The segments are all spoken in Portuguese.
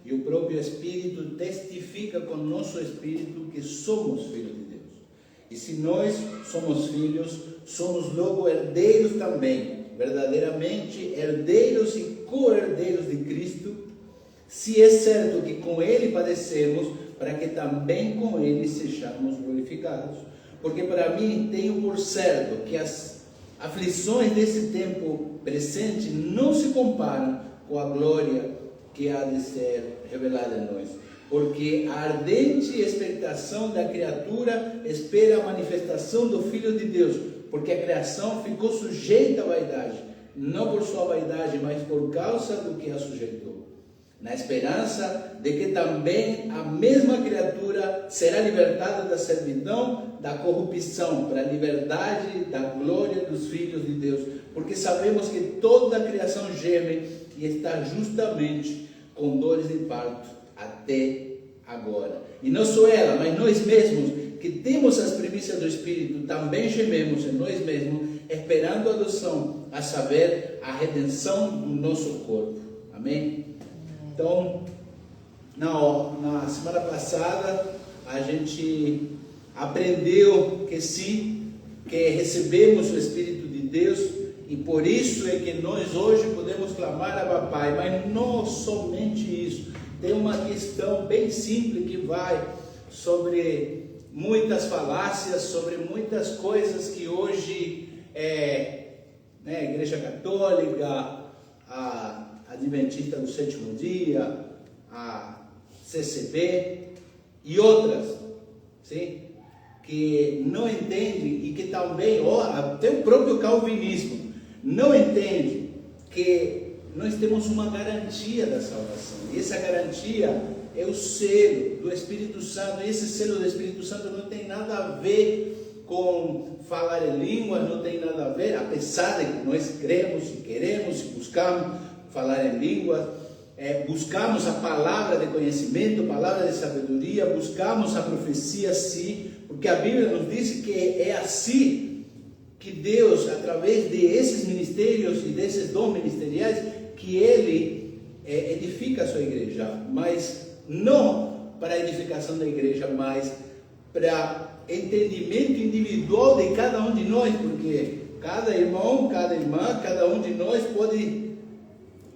e o próprio Espírito testifica com nosso espírito que somos filhos de Deus. E se nós somos filhos, somos logo herdeiros também, verdadeiramente herdeiros e co-herdeiros de Cristo, se é certo que com Ele padecemos, para que também com Ele sejamos glorificados. Porque para mim tenho por certo que as aflições desse tempo presente não se comparam com a glória que há de ser revelada em nós. Porque a ardente expectação da criatura espera a manifestação do Filho de Deus, porque a criação ficou sujeita à vaidade, não por sua vaidade, mas por causa do que a sujeitou, na esperança de que também a mesma criatura será libertada da servidão, da corrupção, para a liberdade da glória dos filhos de Deus, porque sabemos que toda a criação geme e está justamente com dores de parto até agora. E não só ela, mas nós mesmos, que temos as primícias do Espírito, também gememos em nós mesmos, esperando a adoção, a saber, a redenção do nosso corpo. Amém? Então, na semana passada, a gente aprendeu que sim, que recebemos o Espírito de Deus, e por isso é que nós hoje podemos clamar a Papai, mas não somente isso. Tem uma questão bem simples que vai sobre muitas falácias, sobre muitas coisas que hoje a Igreja Católica, a Adventista do Sétimo Dia, a CCB e outras, sim, que não entendem e que também, até o próprio calvinismo, não entende que nós temos uma garantia da salvação. E essa garantia é o selo do Espírito Santo. E esse selo do Espírito Santo não tem nada a ver com falar em língua, não tem nada a ver, apesar de que nós cremos e queremos e buscamos falar em língua, buscamos a palavra de conhecimento, a palavra de sabedoria, buscamos a profecia, sim, porque a Bíblia nos diz que é assim que Deus, através desses ministérios e desses dons ministeriais, que Ele edifica a sua igreja, mas não para a edificação da igreja, mas para entendimento individual de cada um de nós, porque cada irmão, cada irmã, cada um de nós pode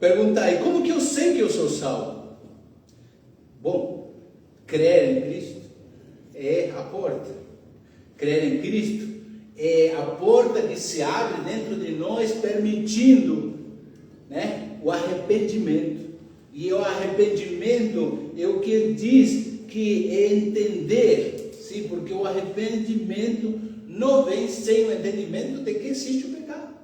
perguntar: e como que eu sei que eu sou salvo? Bom, crer em Cristo é a porta. Crer em Cristo é a porta que se abre dentro de nós, permitindo, o arrependimento. E o arrependimento é o que ele diz que é entender, sim, porque o arrependimento não vem sem o entendimento de que existe o pecado.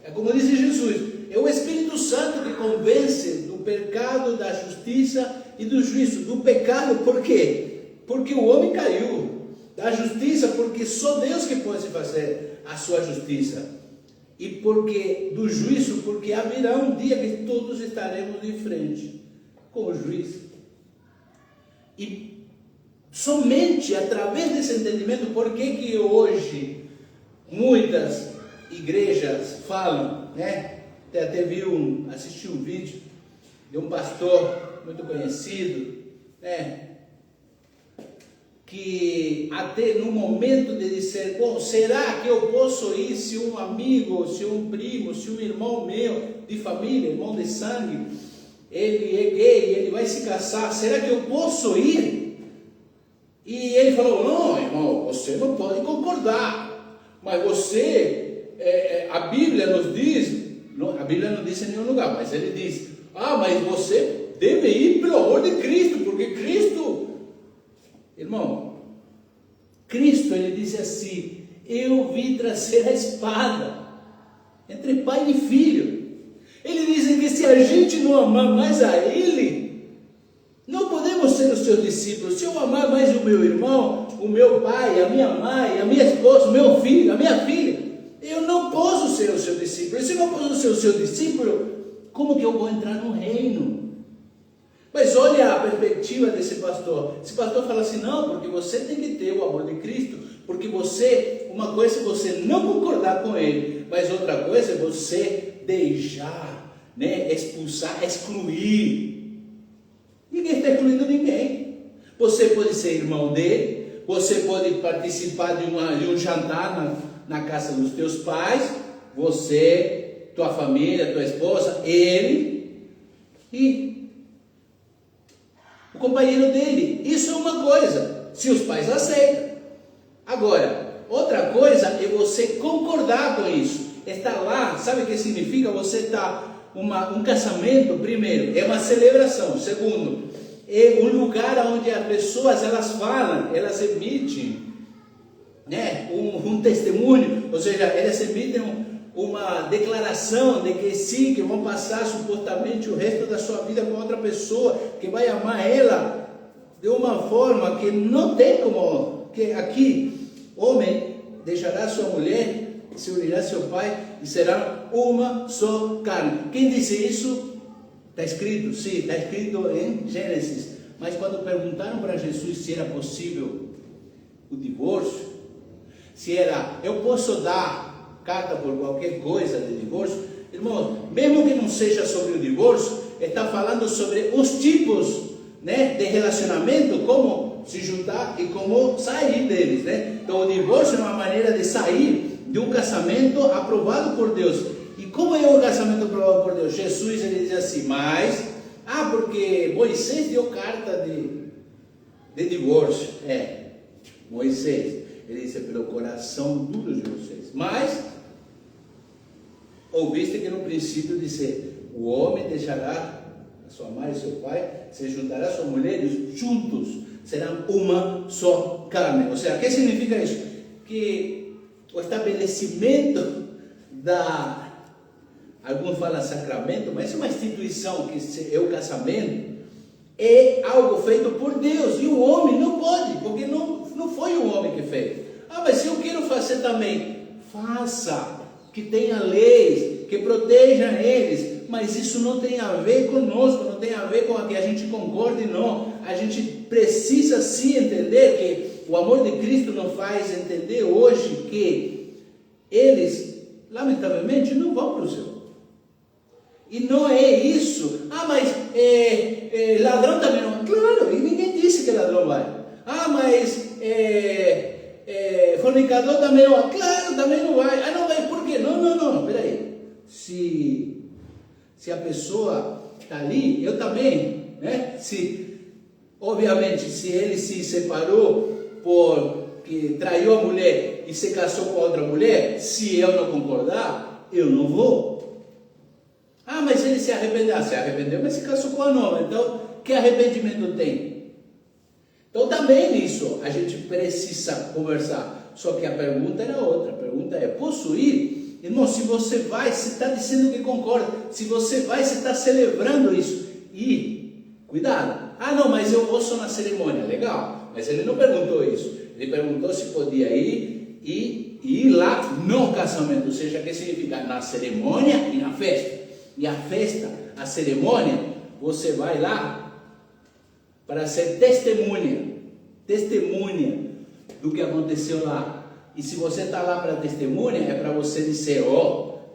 É como disse Jesus, é o Espírito Santo que convence do pecado, da justiça e do juízo. Do pecado, por quê? Porque o homem caiu. Da justiça, porque só Deus que pode fazer a sua justiça. E porque do juízo, porque haverá um dia que todos estaremos de frente com o juiz. E somente através desse entendimento, por que hoje muitas igrejas falam, até assisti um vídeo de um pastor muito conhecido, que até no momento de dizer: bom, será que eu posso ir se um amigo, se um primo, se um irmão meu de família, irmão de sangue, ele é gay, ele vai se casar, será que eu posso ir? E ele falou: não, irmão, você não pode concordar, mas você, a Bíblia nos diz, a Bíblia não diz em nenhum lugar, mas ele diz: mas você deve ir pelo amor de Cristo, porque Cristo... Irmão, Cristo, ele disse assim: eu vim trazer a espada entre pai e filho. Ele diz que se a gente não amar mais a Ele, não podemos ser os seus discípulos. Se eu amar mais o meu irmão, o meu pai, a minha mãe, a minha esposa, o meu filho, a minha filha, eu não posso ser o seu discípulo. E se eu não posso ser o seu discípulo, como que eu vou entrar no reino? Mas olha a perspectiva desse pastor. Esse pastor fala assim: não, porque você tem que ter o amor de Cristo, porque uma coisa é você não concordar com Ele, mas outra coisa é você deixar, expulsar, excluir. Ninguém está excluindo ninguém. Você pode ser irmão dele, você pode participar de um jantar na casa dos teus pais, você, tua família, tua esposa, ele e o companheiro dele. Isso é uma coisa, se os pais aceitam. Agora, outra coisa é você concordar com isso. Estar lá, sabe o que significa? Você está... Um casamento, primeiro, é uma celebração. Segundo, é um lugar onde as pessoas, elas falam, elas emitem, né, um testemunho, ou seja, elas emitem uma declaração de que sim, que vão passar supostamente o resto da sua vida com outra pessoa, que vai amar ela de uma forma que não tem como, que aqui, homem deixará sua mulher, se unirá a seu pai e será uma só carne. Quem disse isso? Está escrito, sim, está escrito em Gênesis. Mas quando perguntaram para Jesus se era possível o divórcio, se era, eu posso dar carta por qualquer coisa de divórcio, irmão, mesmo que não seja sobre o divórcio, está falando sobre os tipos, né, de relacionamento, como se juntar e como sair deles, né? Então o divórcio é uma maneira de sair de um casamento aprovado por Deus. E como é o casamento aprovado por Deus? Jesus, ele diz assim, mas, porque Moisés deu carta de divórcio. Moisés, ele disse, pelo coração duro de vocês. Mas, ouviste que no princípio disse, o homem deixará a sua mãe e seu pai, se juntará a sua mulher, e juntos serão uma só carne. Ou seja, o que significa isso? Que o estabelecimento alguns falam sacramento, mas é uma instituição que é o casamento, é algo feito por Deus, e o homem não pode, porque não foi o homem que fez. Mas se eu quero fazer também, faça, que tenha leis, que protejam eles, mas isso não tem a ver conosco, não tem a ver com a que a gente concorde, não. A gente precisa sim entender que o amor de Cristo nos faz entender hoje que eles, lamentavelmente, não vão para o céu. E não é isso. Mas ladrão também não. Claro, e ninguém disse que ladrão vai. Mas fornicador também não vai. Claro, também não vai. Não vai por quê? Não, peraí. Se a pessoa está ali, eu também, né? Obviamente, se ele se separou porque traiu a mulher e se casou com outra mulher, se eu não concordar, eu não vou. Mas ele se arrependeu. Se arrependeu, mas se casou com a nova. Então, que arrependimento tem? Então, também nisso a gente precisa conversar. Só que a pergunta era outra. A pergunta é, posso ir? Irmão, se você vai, você está dizendo que concorda. Se você vai, você está celebrando isso. E, cuidado. Não, mas eu vou só na cerimônia. Legal. Mas ele não perguntou isso. Ele perguntou se podia ir e ir lá no casamento. Ou seja, o que significa? Na cerimônia e na festa. E a festa, a cerimônia, você vai lá para ser testemunha do que aconteceu lá. E se você está lá para testemunha, é para você dizer,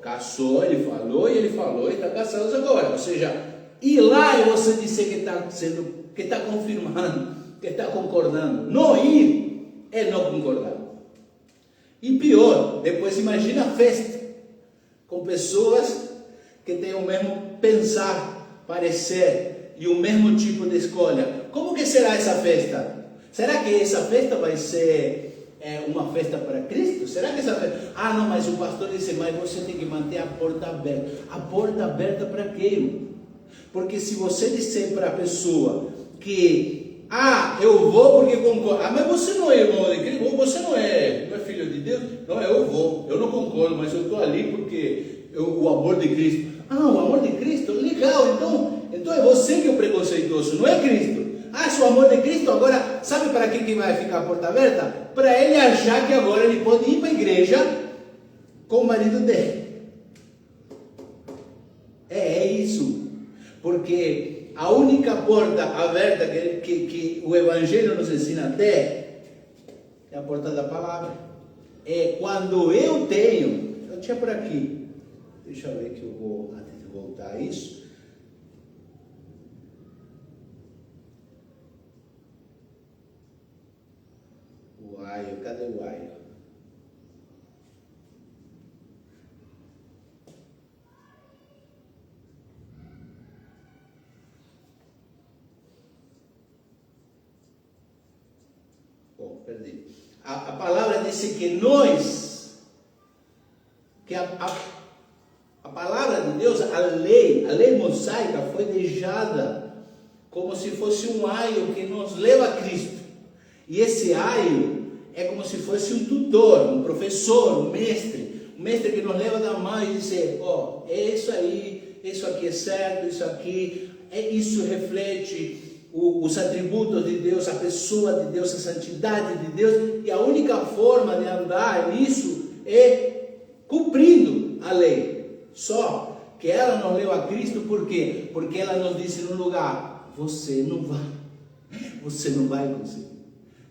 casou, ele falou e está casado agora. Ou seja, ir lá é você dizer que está confirmando, que está concordando. Não ir é não concordar. E pior, depois imagina a festa com pessoas que têm o mesmo pensar, parecer e o mesmo tipo de escolha. Como que será essa festa? Será que essa festa vai ser uma festa para Cristo? Será que essa festa... não, mas o pastor disse, mas você tem que manter a porta aberta. A porta aberta para quê? Porque se você disser para a pessoa que eu vou porque concordo. Mas você não é irmão de Cristo, você não é filho de Deus. Não, eu vou, eu não concordo, mas eu estou ali porque o amor de Cristo. O amor de Cristo? Legal, então é você que é o preconceituoso, não é Cristo. Se o amor de Cristo, agora, sabe para que vai ficar a porta aberta? Para ele achar que agora ele pode ir para a igreja com o marido dele. É isso. Porque a única porta aberta que o Evangelho nos ensina até é a porta da palavra. É quando eu tinha por aqui, deixa eu ver que eu vou, antes de voltar a isso. perdi. A palavra diz que nós, que a palavra de Deus, a lei mosaica foi deixada como se fosse um aio que nos leva a Cristo. E esse aio é como se fosse um tutor, um professor, um mestre que nos leva da mão e diz, é isso aí, isso aqui é certo, isso aqui, isso reflete os atributos de Deus, a pessoa de Deus, a santidade de Deus, e a única forma de andar nisso é cumprindo a lei. Só que ela nos leva a Cristo, por quê? Porque ela nos disse no lugar, você não vai conseguir.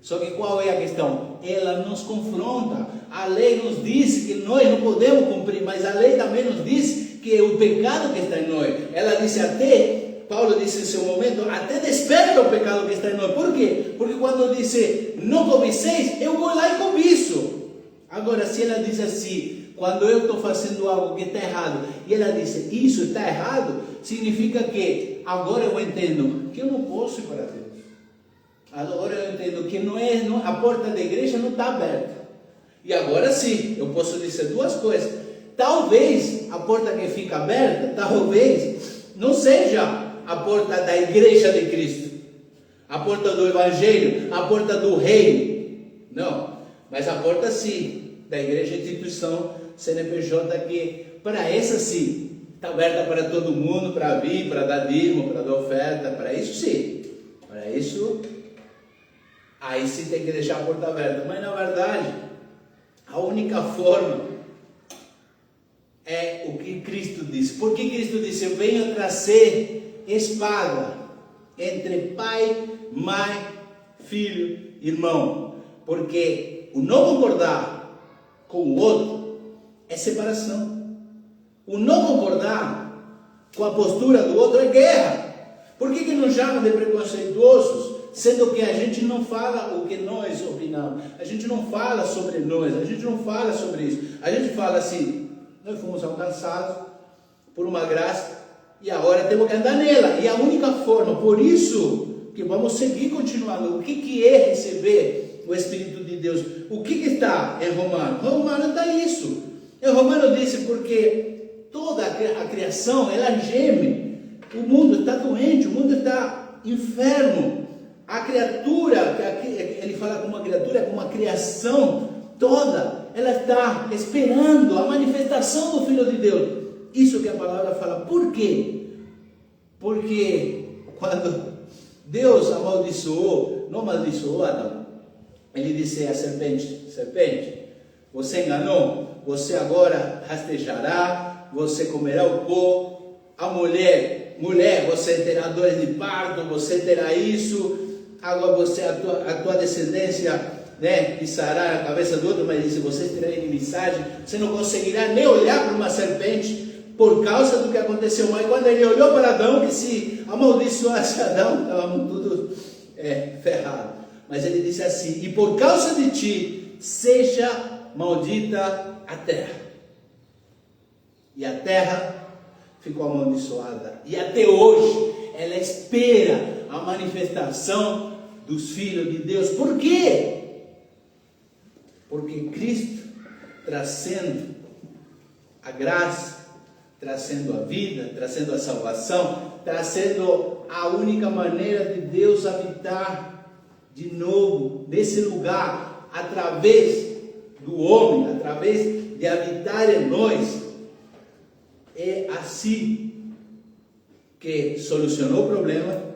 Só que qual é a questão? Ela nos confronta. A lei nos diz que nós não podemos cumprir, mas a lei também nos diz que é o pecado que está em nós. Ela disse até, Paulo disse em seu momento, até desperta o pecado que está em nós. Por quê? Porque quando disse, não cobiceis, eu vou lá e cobiço. Agora, se ela diz assim, quando eu estou fazendo algo que está errado, e ela diz, isso está errado, significa que agora eu entendo que eu não posso ir para Deus. Agora eu entendo que a porta da igreja não está aberta. E agora sim, eu posso dizer duas coisas. Talvez a porta que fica aberta, talvez não seja a porta da igreja de Cristo, a porta do evangelho, a porta do reino. Não, mas a porta sim, da igreja instituição CNPJ, que para essa sim, está aberta para todo mundo, para vir, para dar dízimo, para dar oferta, para isso sim. Para isso, aí sim tem que deixar a porta aberta. Mas na verdade, a única forma é o que Cristo disse. Por que Cristo disse, eu venho trazer espada entre pai, mãe, filho, irmão? Porque o não concordar com o outro é separação. O não concordar com a postura do outro é guerra. Por que nos chamam de preconceituosos? Sendo que a gente não fala o que nós opinamos, a gente não fala sobre nós, a gente não fala sobre isso. A gente fala assim, nós fomos alcançados por uma graça e agora temos que andar nela. E a única forma, por isso que vamos seguir continuando. O que é receber o Espírito de Deus? O que está em Romano? Romano está isso. Em Romano diz, porque toda a criação, ela geme. O mundo está doente, o mundo está enfermo. A criatura, ele fala como uma criatura, como uma criação toda, ela está esperando a manifestação do Filho de Deus. Isso que a palavra fala. Por quê? Porque quando Deus amaldiçoou, não amaldiçoou Adão, ele disse à serpente, você enganou, você agora rastejará, você comerá o pó. A mulher, você terá dores de parto, você terá isso. Agora você, a tua descendência, pisará a cabeça do outro, mas disse, você terá inimizade, você não conseguirá nem olhar para uma serpente, por causa do que aconteceu. Mas quando ele olhou para Adão, que se amaldiçoasse Adão, estávamos tudo ferrado. Mas ele disse assim, e por causa de ti, seja maldita a terra. E a terra ficou amaldiçoada. E até hoje, ela espera a manifestação dos filhos de Deus. Por quê? Porque Cristo, trazendo a graça, trazendo a vida, trazendo a salvação, trazendo a única maneira de Deus habitar de novo nesse lugar, através do homem, através de habitar em nós. É assim que solucionou o problema.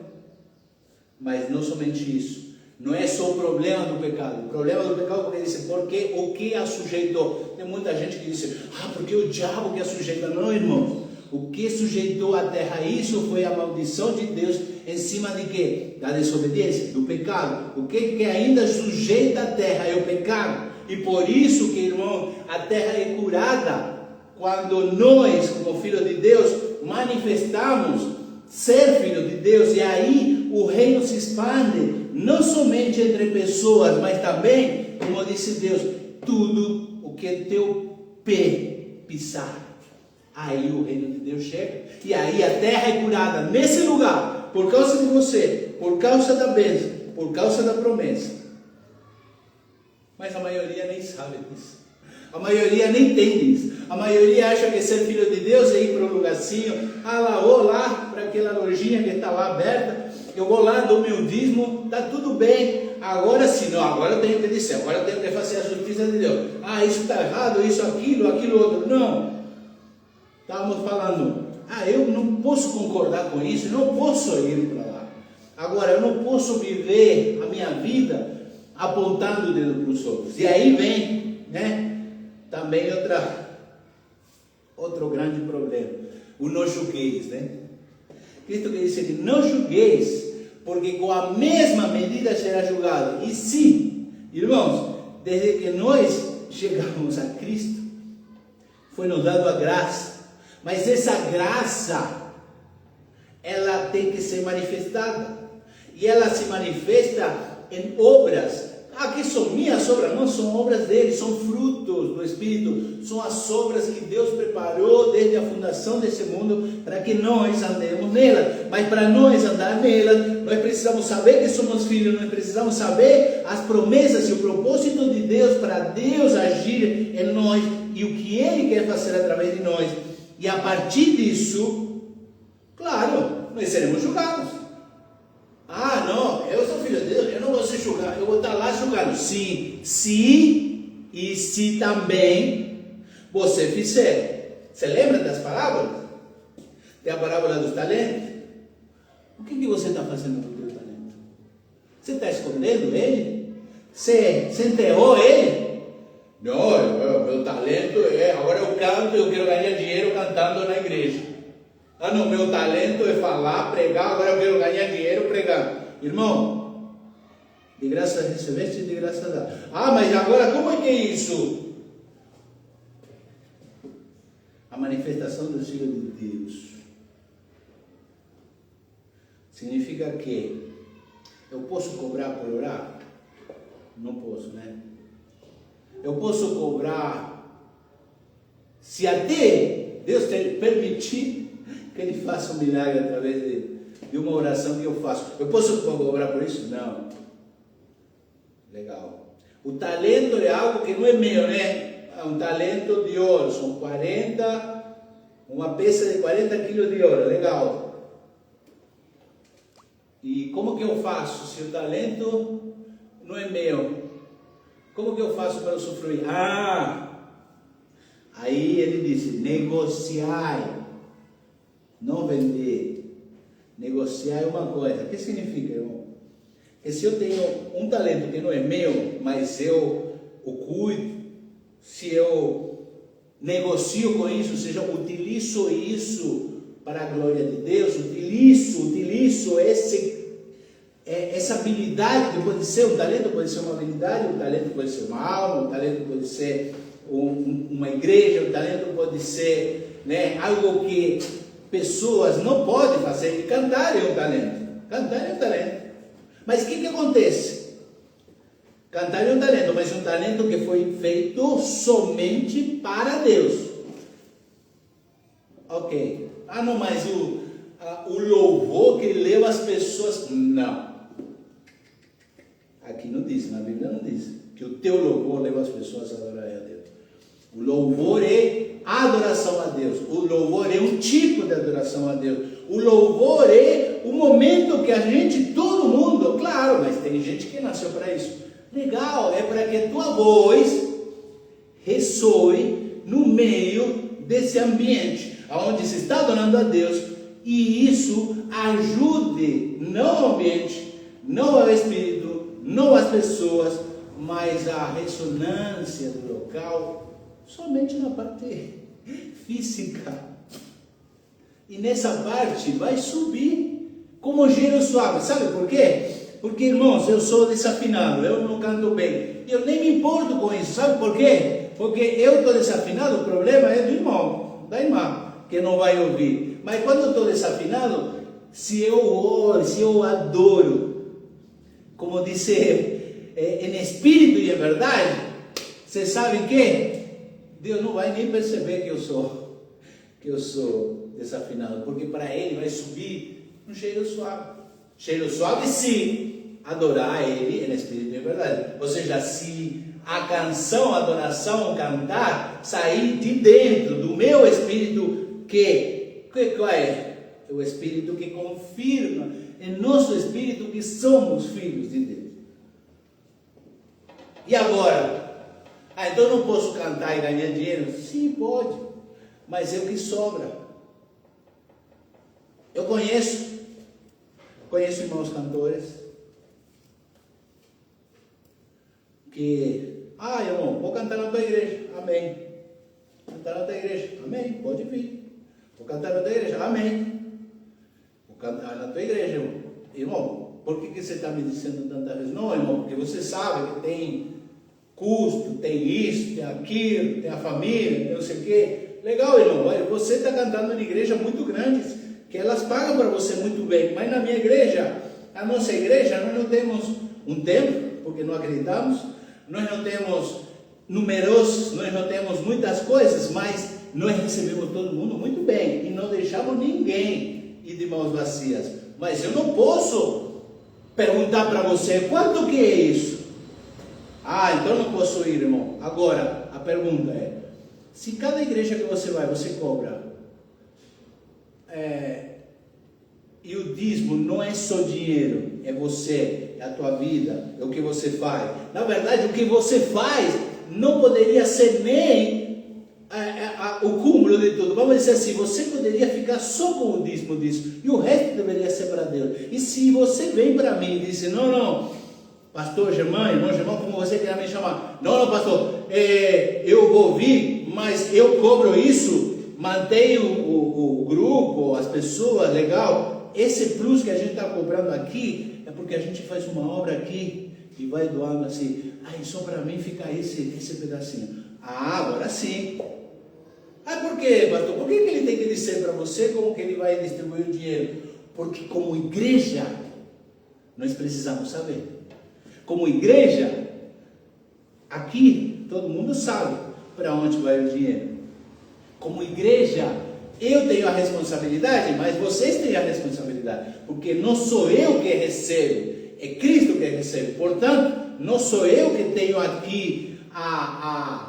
Mas não somente isso, não é só o problema do pecado. O problema do pecado, porque diz, porque o que a sujeitou? Tem muita gente que diz, porque o diabo que a sujeita. Não, irmãos, o que sujeitou a terra, isso foi a maldição de Deus em cima de quê? Da desobediência, do pecado. O que ainda sujeita a terra é o pecado. E por isso que, irmão, a terra é curada quando nós, como filhos de Deus, manifestamos ser filho de Deus, e aí o reino se expande, não somente entre pessoas, mas também, como disse Deus, tudo o que teu pé pisar, aí o reino de Deus chega, e aí a terra é curada nesse lugar, por causa de você, por causa da bênção, por causa da promessa. Mas a maioria nem sabe disso. A maioria nem entende isso. A maioria acha que ser filho de Deus é ir para um lugarzinho, vou lá para aquela lojinha que está lá aberta, eu vou lá, dou meu dízimo, está tudo bem. Agora sim, não, agora eu tenho que dizer, agora eu tenho que fazer a justiça de Deus. Isso está errado, isso, aquilo outro. Não. Estávamos falando, eu não posso concordar com isso, não posso ir para lá. Agora, eu não posso viver a minha vida apontando o dedo para os outros. E aí vem, também outro grande problema, o não julgueis, Cristo que disse que não julgueis, porque com a mesma medida será julgado. E sim, irmãos, desde que nós chegamos a Cristo, foi nos dado a graça, mas essa graça, ela tem que ser manifestada, e ela se manifesta em obras. Que são minhas obras, não são obras dele, são frutos do Espírito, são as obras que Deus preparou desde a fundação desse mundo para que nós andemos nela. Mas para nós andar nela, nós precisamos saber que somos filhos, nós precisamos saber as promessas e o propósito de Deus para Deus agir em nós e o que Ele quer fazer através de nós. E a partir disso, claro, nós seremos julgados. Não, eu sou filho de Deus, eu não vou ser julgado, eu vou estar lá julgado. Sim, se também você fizer. Você lembra das parábolas? Tem a parábola dos talentos. O que você está fazendo com o teu talento? Você está escondendo ele? Você enterrou ele? Não, meu talento agora eu canto, eu quero ganhar dinheiro cantando na igreja. Não, meu talento é falar, pregar, agora eu quero ganhar dinheiro pregando. Irmão, de graça recebeste e de graça dá. Mas agora como é que é isso? A manifestação do Filho de Deus significa que eu posso cobrar por orar? Não posso, Eu posso cobrar se até Deus permitir que Ele faça um milagre através de uma oração que eu faço. Eu posso cobrar por isso? Não. Legal. O talento é algo que não é meu, um talento de ouro. São 40, uma peça de 40 quilos de ouro. Legal. E como que eu faço se o talento não é meu? Como que eu faço para usufruir? Aí ele disse, negociai. Não vender. Negociar é uma coisa. O que significa, irmão? Que se eu tenho um talento que não é meu, mas eu o cuido, se eu negocio com isso, ou seja, utilizo isso para a glória de Deus, utilizo essa habilidade que pode ser, um talento pode ser uma habilidade, um talento pode ser uma alma, um talento pode ser uma igreja, um talento pode ser algo que pessoas não podem fazer, e cantar é um talento. Cantar é um talento. Mas o que acontece? Cantar é um talento, mas um talento que foi feito somente para Deus. Ok. Não, mas o louvor que leva as pessoas... Não. Aqui não diz, na Bíblia não diz que o teu louvor leva as pessoas a adorar a Deus. O louvor é adoração a Deus. O louvor é um tipo de adoração a Deus. O louvor é o momento que a gente, todo mundo, claro, mas tem gente que nasceu para isso. Legal, é para que a tua voz ressoe no meio desse ambiente, onde se está adorando a Deus, e isso ajude, não ao ambiente, não ao Espírito, não às pessoas, mas a ressonância do local, somente na parte física. E nessa parte vai subir como gelo suave. Sabe por quê? Porque, irmãos, eu sou desafinado, eu não canto bem. Eu nem me importo com isso. Sabe por quê? Porque eu estou desafinado, o problema é do irmão, da irmã, que não vai ouvir. Mas quando eu estou desafinado, se eu oro, se eu adoro, como disse em espírito e em verdade, você sabe que Deus não vai nem perceber que eu sou desafinado, porque para Ele vai subir um cheiro suave. Cheiro suave, sim, adorar Ele em espírito e em verdade. Ou seja, se a canção, a adoração, o cantar, sair de dentro do meu espírito qual é? O espírito que confirma em nosso espírito que somos filhos de Deus. E agora? Então eu não posso cantar e ganhar dinheiro? Sim, pode, mas é o que sobra. Eu conheço irmãos cantores que, irmão, vou cantar na tua igreja, amém. Cantar na tua igreja, amém, pode vir. Vou cantar na tua igreja, amém. Vou cantar na tua igreja, irmão. Irmão, por que você está me dizendo tantas vezes? Não, irmão, porque você sabe que tem custo, tem isso, tem aquilo, tem a família, tem não sei o quê. Legal, irmão, você está cantando em igreja muito grandes, que elas pagam para você muito bem, mas na minha igreja, a nossa igreja, nós não temos um templo, porque não acreditamos, nós não temos numerosos, nós não temos muitas coisas, mas nós recebemos todo mundo muito bem, e não deixamos ninguém ir de mãos vazias. Mas eu não posso perguntar para você, quanto que é isso? Então não posso ir, irmão. Agora, a pergunta é, se cada igreja que você vai, você cobra, e o dízimo não é só dinheiro, é você, é a tua vida, é o que você faz. Na verdade, o que você faz não poderia ser nem o cúmulo de tudo. Vamos dizer assim, você poderia ficar só com o dízimo disso, e o resto deveria ser para Deus. E se você vem para mim e diz, não, pastor Germán, irmão Germán, como você quer me chamar, não, pastor, eu vou vir, mas eu cobro isso, mantenho o grupo, as pessoas, legal. Esse plus que a gente está cobrando aqui é porque a gente faz uma obra aqui e vai doando assim. Só para mim fica esse pedacinho. Agora sim. Por quê, pastor? Por que ele tem que dizer para você como que ele vai distribuir o dinheiro? Porque como igreja, nós precisamos saber. Como igreja, aqui todo mundo sabe para onde vai o dinheiro. Como igreja, eu tenho a responsabilidade, mas vocês têm a responsabilidade, porque não sou eu que recebo, é Cristo que recebe. Portanto, não sou eu que tenho aqui a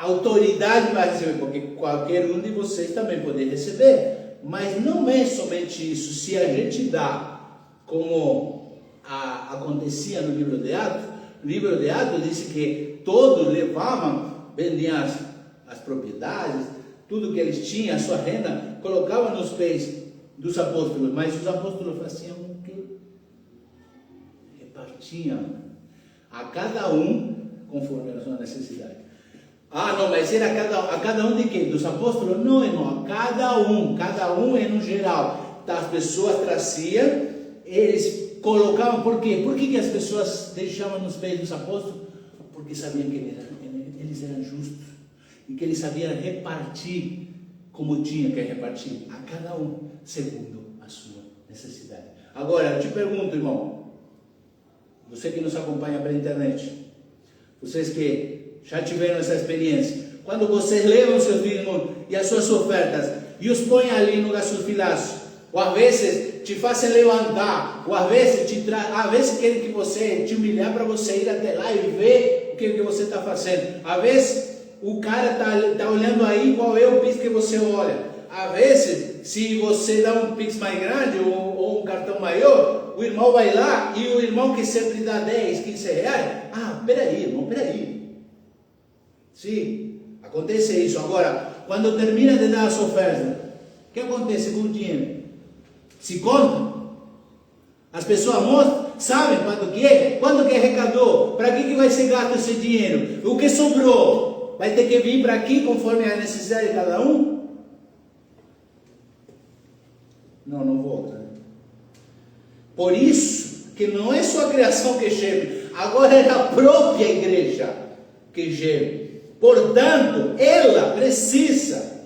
autoridade para receber, porque qualquer um de vocês também pode receber, mas não é somente isso. Se a gente dá, como acontecia no livro de Atos, o livro de Atos diz que todos levavam, vendiam as propriedades, tudo que eles tinham, a sua renda, colocavam nos pés dos apóstolos, mas os apóstolos faziam o quê? Repartiam a cada um conforme a sua necessidade. Não, mas era a cada um de quem? Dos apóstolos? Não, irmão, a cada um é no geral. As pessoas traziam, eles colocavam, por quê? Por que as pessoas deixavam nos pés dos apóstolos? Porque sabiam que eles eram justos. E que eles sabiam repartir como tinha que repartir, a cada um, segundo a sua necessidade. Agora, eu te pergunto, irmão, você que nos acompanha pela internet, vocês que já tiveram essa experiência, quando vocês levam seus dízimos e as suas ofertas e os põem ali no gasofilaço, ou às vezes te fazem levantar, ou às vezes querem que você te humilhar para você ir até lá e ver o que você está fazendo. Às vezes o cara está olhando aí qual é o Pix que você olha. Às vezes, se você dá um Pix mais grande ou um cartão maior, o irmão vai lá e o irmão que sempre dá 10, 15 reais, peraí, irmão, peraí. Sim, acontece isso. Agora, quando termina de dar as ofertas, o que acontece com o dinheiro? Se conta. As pessoas mostram, sabem quanto que arrecadou, para que vai ser gasto esse dinheiro, o que sobrou. Vai ter que vir para aqui conforme a necessidade de cada um? Não volta. Né? Por isso que não é só a criação que geme, agora é a própria igreja que geme. Portanto, ela precisa,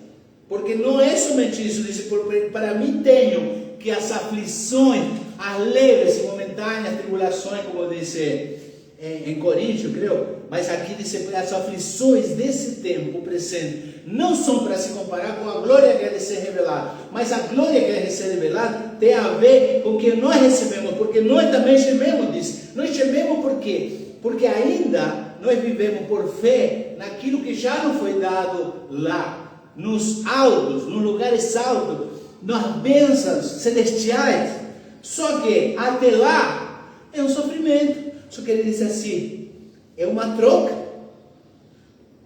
porque não é somente isso, diz, para mim tenho que as aflições, as leves e momentâneas tribulações, como disse em Coríntios, creio, mas aqui diz as aflições desse tempo presente não são para se comparar com a glória que há de ser revelada, mas a glória que há de ser revelada tem a ver com o que nós recebemos, porque nós também gememos disso. Nós gememos por quê? Porque ainda nós vivemos por fé naquilo que já nos foi dado lá, nos altos, nos lugares altos, nas bênçãos celestiais. Só que até lá é um sofrimento. Só que ele diz assim, é uma troca.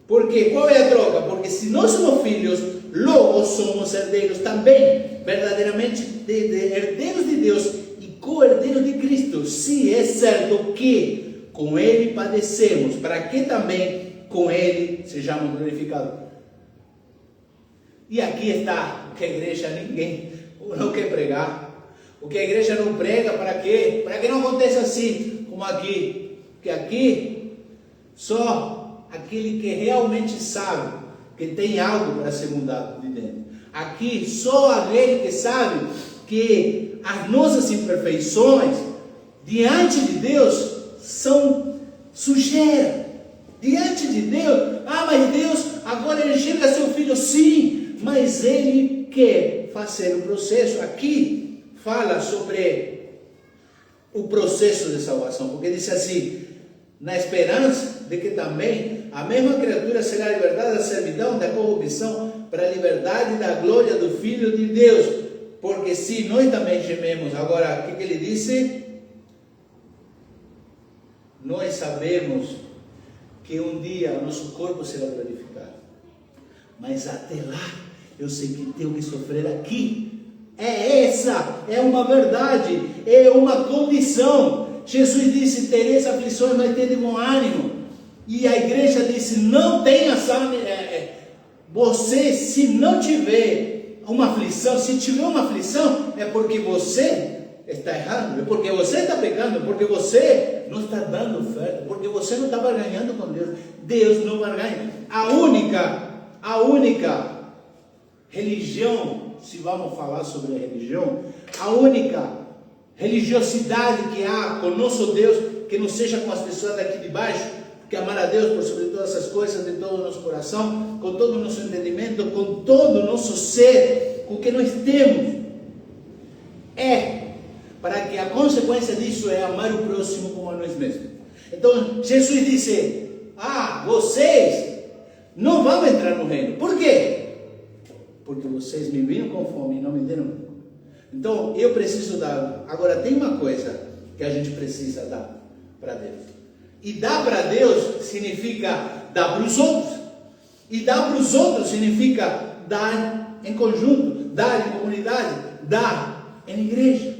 Porque qual é a troca? Porque se nós somos filhos, logo somos herdeiros também, verdadeiramente herdeiros de Deus e co-herdeiros de Cristo. Se é certo que com Ele padecemos, para que também com Ele sejamos glorificados. E aqui está o que a igreja ninguém não quer pregar. O que a igreja não prega, para quê? Para que não aconteça assim, como aqui. Porque aqui, só aquele que realmente sabe que tem algo para ser mudado de dentro. Aqui, só aquele que sabe que as nossas imperfeições, diante de Deus, são sujeira. Diante de Deus, mas Deus agora ele enxerga seu filho, sim, mas ele quer fazer o processo. Aqui fala sobre o processo de salvação, porque diz assim, na esperança de que também a mesma criatura será libertada da servidão, da corrupção, para a liberdade da glória do Filho de Deus. Porque se nós também gememos, agora o que ele disse? Nós sabemos que um dia o nosso corpo será glorificado, mas até lá eu sei que tenho que sofrer aqui. Essa é uma verdade, é uma condição. Jesus disse, tereis aflições, mas tende bom ânimo. E a igreja disse, não tenha você, se não tiver uma aflição, se tiver uma aflição, é porque você está errando, é porque você está pecando, é porque você não está dando oferta, porque você não está barganhando com Deus. Deus não barganha. A única religião, se vamos falar sobre a religião, a única religiosidade que há com o nosso Deus, que não seja com as pessoas daqui de baixo, que amar a Deus por sobre todas essas coisas, de todo o nosso coração, com todo o nosso entendimento, com todo o nosso ser, com o que nós temos, para que a consequência disso é amar o próximo como a nós mesmos. Então Jesus disse, vocês não vão entrar no reino. Por quê? Porque vocês me viram com fome e não me deram. Então eu preciso dar. Agora tem uma coisa que a gente precisa dar para Deus. E dar para Deus significa dar para os outros. E dar para os outros significa dar em conjunto, dar em comunidade, dar em igreja.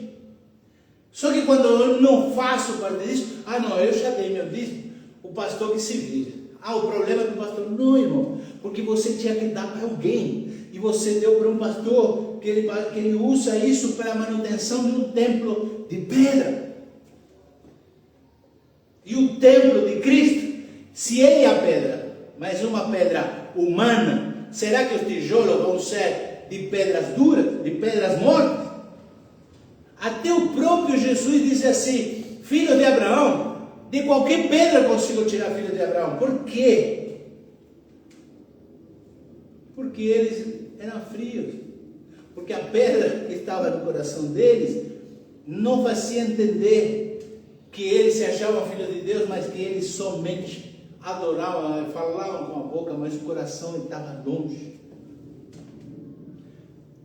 Só que quando eu não faço parte disso, eu já dei meu dízimo, o pastor que se vira. O problema é do pastor. Não, irmão, porque você tinha que dar para alguém. E você deu para um pastor que ele usa isso para a manutenção de um templo de pedra. E o templo de Cristo, se ele é a pedra, mas uma pedra humana, será que os tijolos vão ser de pedras duras, de pedras mortas? Até o próprio Jesus disse assim, filho de Abraão, de qualquer pedra consigo tirar filho de Abraão. Por quê? Porque eles eram frios. Porque a pedra que estava no coração deles não fazia entender que eles se achavam filhos de Deus, mas que eles somente adoravam, falavam com a boca, mas o coração estava longe.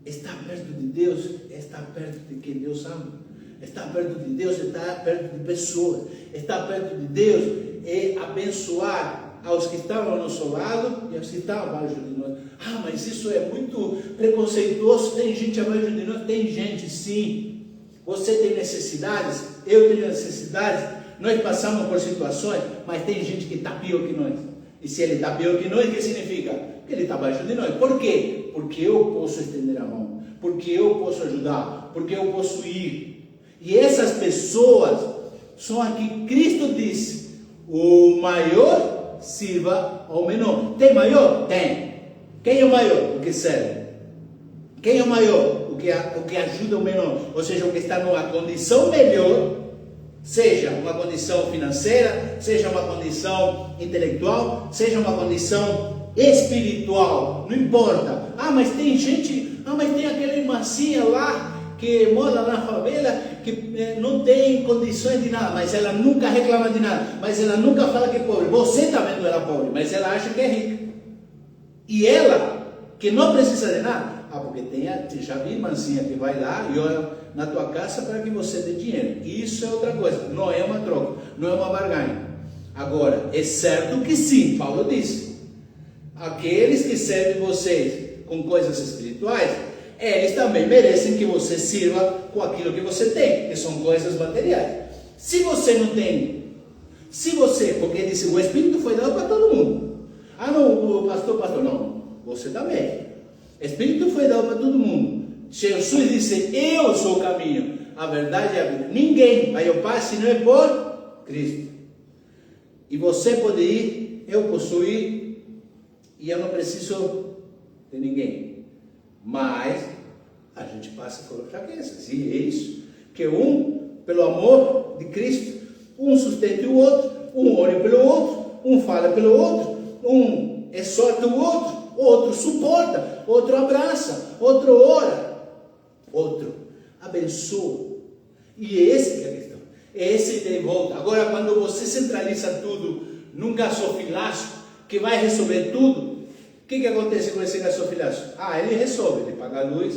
Estar perto de Deus é estar perto de quem Deus ama. Estar perto de Deus é estar perto de pessoas. Estar perto de Deus é abençoar aos que estavam ao nosso lado e aos que estavam abaixo de nós. Mas isso é muito preconceituoso. Tem gente abaixo de nós? Tem gente, sim. Você tem necessidades, eu tenho necessidades, nós passamos por situações, mas tem gente que está pior que nós. E se ele está pior que nós, o que significa? Que ele está abaixo de nós. Por quê? Porque eu posso estender a mão, porque eu posso ajudar, porque eu posso ir. E essas pessoas são as que Cristo disse, o maior sirva ao menor. Tem maior? Tem. Quem é o maior? O que serve. Quem é o maior? O que ajuda o menor, ou seja, o que está numa condição melhor, seja uma condição financeira, seja uma condição intelectual, seja uma condição espiritual, não importa. Mas tem gente, mas tem aquela irmãzinha lá que mora na favela, que não tem condições de nada, mas ela nunca reclama de nada, mas ela nunca fala que é pobre. Você também não era pobre, mas ela acha que é rica. E ela, que não precisa de nada, porque já vi irmãzinha que vai lá e ora na tua casa para que você dê dinheiro. Isso é outra coisa, não é uma troca, não é uma barganha. Agora, é certo que sim, Paulo disse, aqueles que servem vocês com coisas espirituais, eles também merecem que você sirva com aquilo que você tem, que são coisas materiais. Se você não tem, porque ele disse, o Espírito foi dado para todo mundo. Ah não, o pastor, não, você também. O Espírito foi dado para todo mundo. Jesus disse, eu sou o caminho, a verdade e a vida. Ninguém vai ao Pai se não é por Cristo. E você pode ir, eu posso ir, e eu não preciso de ninguém. Mas a gente passa por fraquezas, e é isso. Que um, pelo amor de Cristo, um sustente o outro, um ore pelo outro, um fala pelo outro, um exorta o outro suporta, outro abraça, outro ora, outro abençoa. E esse que é a questão. Esse de volta. Agora, quando você centraliza tudo num gasofilaço que vai resolver tudo, o que acontece com esse gasofilaço? Ele resolve, ele paga a luz,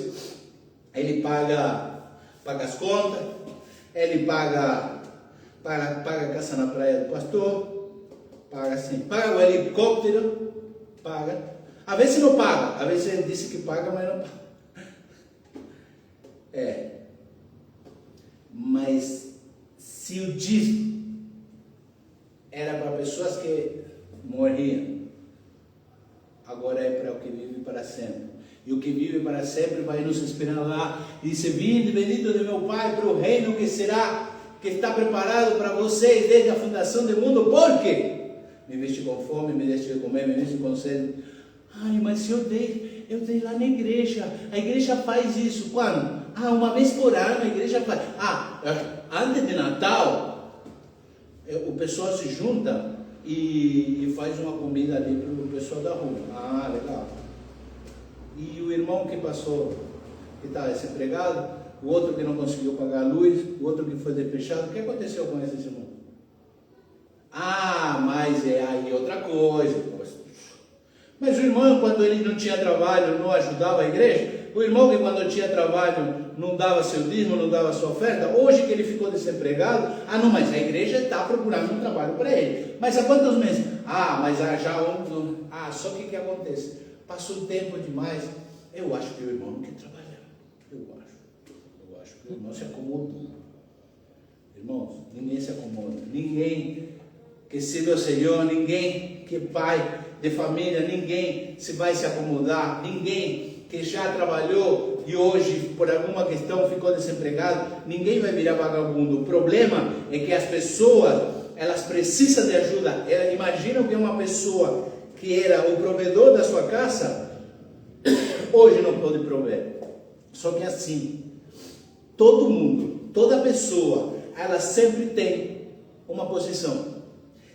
ele paga as contas, ele paga a casa na praia do pastor, paga o helicóptero, paga. Às vezes não paga, às vezes ele disse que paga, mas não paga. Mas se o dízimo era para pessoas que morriam, agora é para o que vive para sempre. E o que vive para sempre vai nos esperar lá. E disse, vinde, bendito de meu Pai, para o reino que está preparado para vocês desde a fundação do mundo. Por quê? Me viste com fome, me deste de comer, me viste com sede. Mas eu dei lá na igreja. A igreja faz isso. Quando? Uma vez por ano a igreja faz. Antes de Natal, o pessoal se junta e faz uma comida ali para o pessoal da rua. Legal. E o irmão que passou, que está desempregado, o outro que não conseguiu pagar a luz, o outro que foi despechado, o que aconteceu com esse irmão? Mas é aí outra coisa. Mas o irmão, quando ele não tinha trabalho, não ajudava a igreja. O irmão que quando tinha trabalho não dava seu dízimo, não dava sua oferta. Hoje que ele ficou desempregado, mas a igreja está procurando um trabalho para ele. Mas há quantos meses? Só que acontece? Passou o tempo demais. Eu acho que o irmão não quer trabalhar. Eu acho que o irmão se acomodou. Irmãos, ninguém se acomoda. Ninguém que sirva ao Senhor, ninguém que é pai de família, ninguém se vai se acomodar, ninguém que já trabalhou e hoje por alguma questão ficou desempregado, ninguém vai virar vagabundo. O problema é que as pessoas, elas precisam de ajuda. Imaginam que uma pessoa que era o provedor da sua casa, hoje não pode prover. Só que assim, todo mundo, toda pessoa, ela sempre tem uma posição.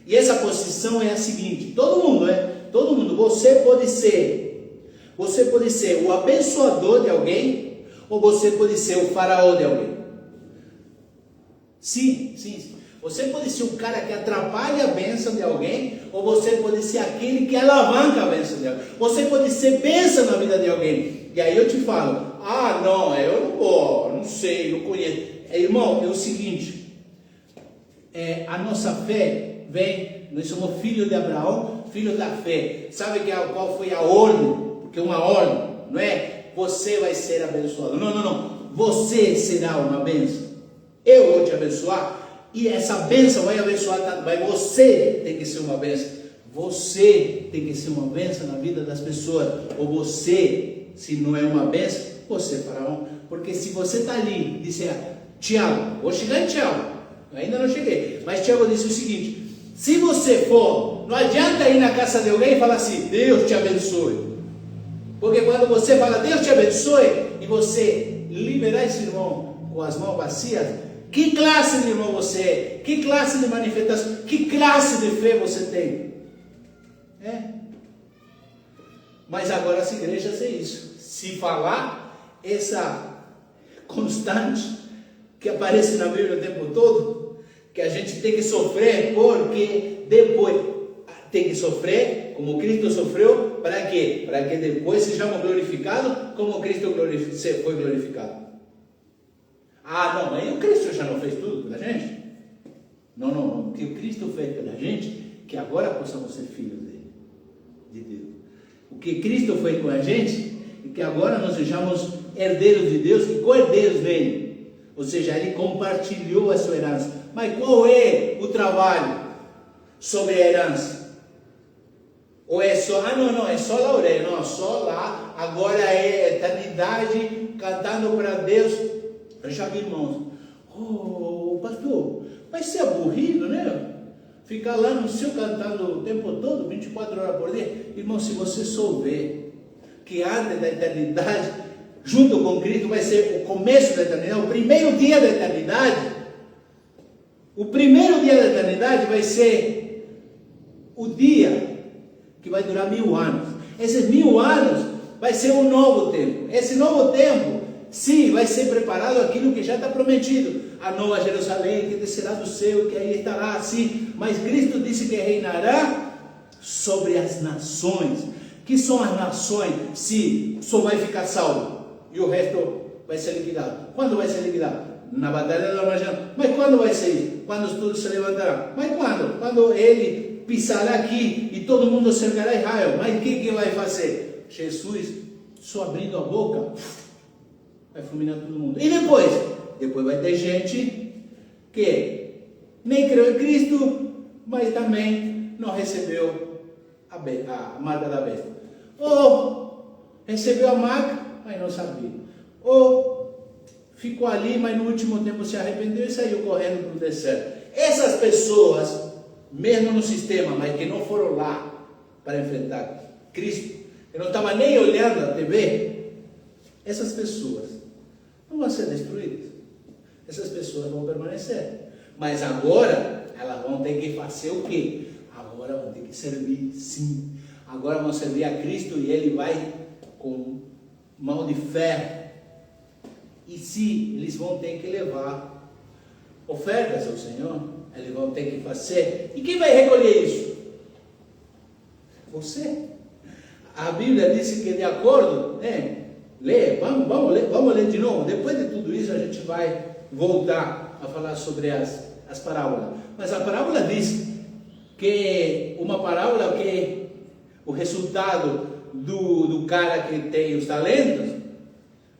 E essa posição é a seguinte, todo mundo, você pode ser o abençoador de alguém, ou você pode ser o faraó de alguém. Sim. Você pode ser o cara que atrapalha a bênção de alguém, ou você pode ser aquele que alavanca a bênção de alguém. Você pode ser bênção na vida de alguém. E aí eu te falo, eu não vou, não sei, não conheço. Irmão, é o seguinte, a nossa fé vem, nós somos filhos de Abraão, filhos da fé. Sabe qual foi a ordem? Porque uma ordem, não é você vai ser abençoado. Não. Você será uma bênção. Eu vou te abençoar. E essa bênção vai abençoar tanto. Mas você tem que ser uma bênção. Você tem que ser uma bênção na vida das pessoas. Ou você, se não é uma bênção, você é faraó. Porque se você está ali, disse Tiago, vou chegar em Tiago. Ainda não cheguei. Mas Tiago disse o seguinte: se você for, não adianta ir na casa de alguém e falar assim, Deus te abençoe. Porque quando você fala, Deus te abençoe, e você liberar esse irmão com as mãos vazias, que classe de irmão você é? Que classe de manifestação? Que classe de fé você tem? Mas agora as igrejas é isso. Se falar, constante, que aparece na Bíblia o tempo todo, que a gente tem que sofrer, porque depois tem que sofrer como Cristo sofreu, para quê? Para que depois sejamos glorificados como Cristo foi glorificado. Ah, não, aí o Cristo já não fez tudo pela gente? Não, o que o Cristo fez pela gente, que agora possamos ser filhos dele, de Deus. O que Cristo fez com a gente, e que agora nós sejamos herdeiros de Deus e co-herdeiros dele. Ou seja, ele compartilhou a sua herança. Mas qual é o trabalho sobre a herança? Ou é só, não, é só Laureia, não, só lá, agora é eternidade, cantando para Deus. Eu já vi irmãos, pastor, vai ser aburrido, né? Ficar lá no céu cantando o tempo todo, 24 horas por dia. Irmão, se você souber que antes da eternidade, junto com Cristo, vai ser o começo da eternidade, o primeiro dia da eternidade. O primeiro dia da eternidade vai ser o dia que vai durar 1000 anos. Esses 1000 anos vai ser um novo tempo. Esse novo tempo, sim, vai ser preparado aquilo que já está prometido. A nova Jerusalém, que descerá do céu, que aí estará assim. Mas Cristo disse que reinará sobre as nações. Que são as nações? Se só vai ficar salvo e o resto vai ser liquidado. Quando vai ser liquidado? Na batalha da Armagedon. Mas quando vai ser isso? Quando todos se levantarão. Mas quando? Quando ele pisará aqui e todo mundo cercará Israel. Mas o que vai fazer? Jesus, só abrindo a boca, vai fulminar todo mundo. E depois? Depois vai ter gente que nem creu em Cristo, mas também não recebeu a marca da besta. Ou recebeu a marca, mas não sabia. Ou ficou ali, mas no último tempo se arrependeu e saiu correndo para o deserto. Essas pessoas, mesmo no sistema, mas que não foram lá para enfrentar Cristo, que não estavam nem olhando a TV, essas pessoas não vão ser destruídas. Essas pessoas vão permanecer. Mas agora, elas vão ter que fazer o quê? Agora vão ter que servir, sim. Agora vão servir a Cristo e Ele vai com mão de ferro. E se eles vão ter que levar ofertas ao Senhor, eles vão ter que fazer. E quem vai recolher isso? Você. A Bíblia diz que de acordo, vamos ler de novo. Depois de tudo isso a gente vai voltar a falar sobre as parábolas. Mas a parábola diz que uma parábola que o resultado do cara que tem os talentos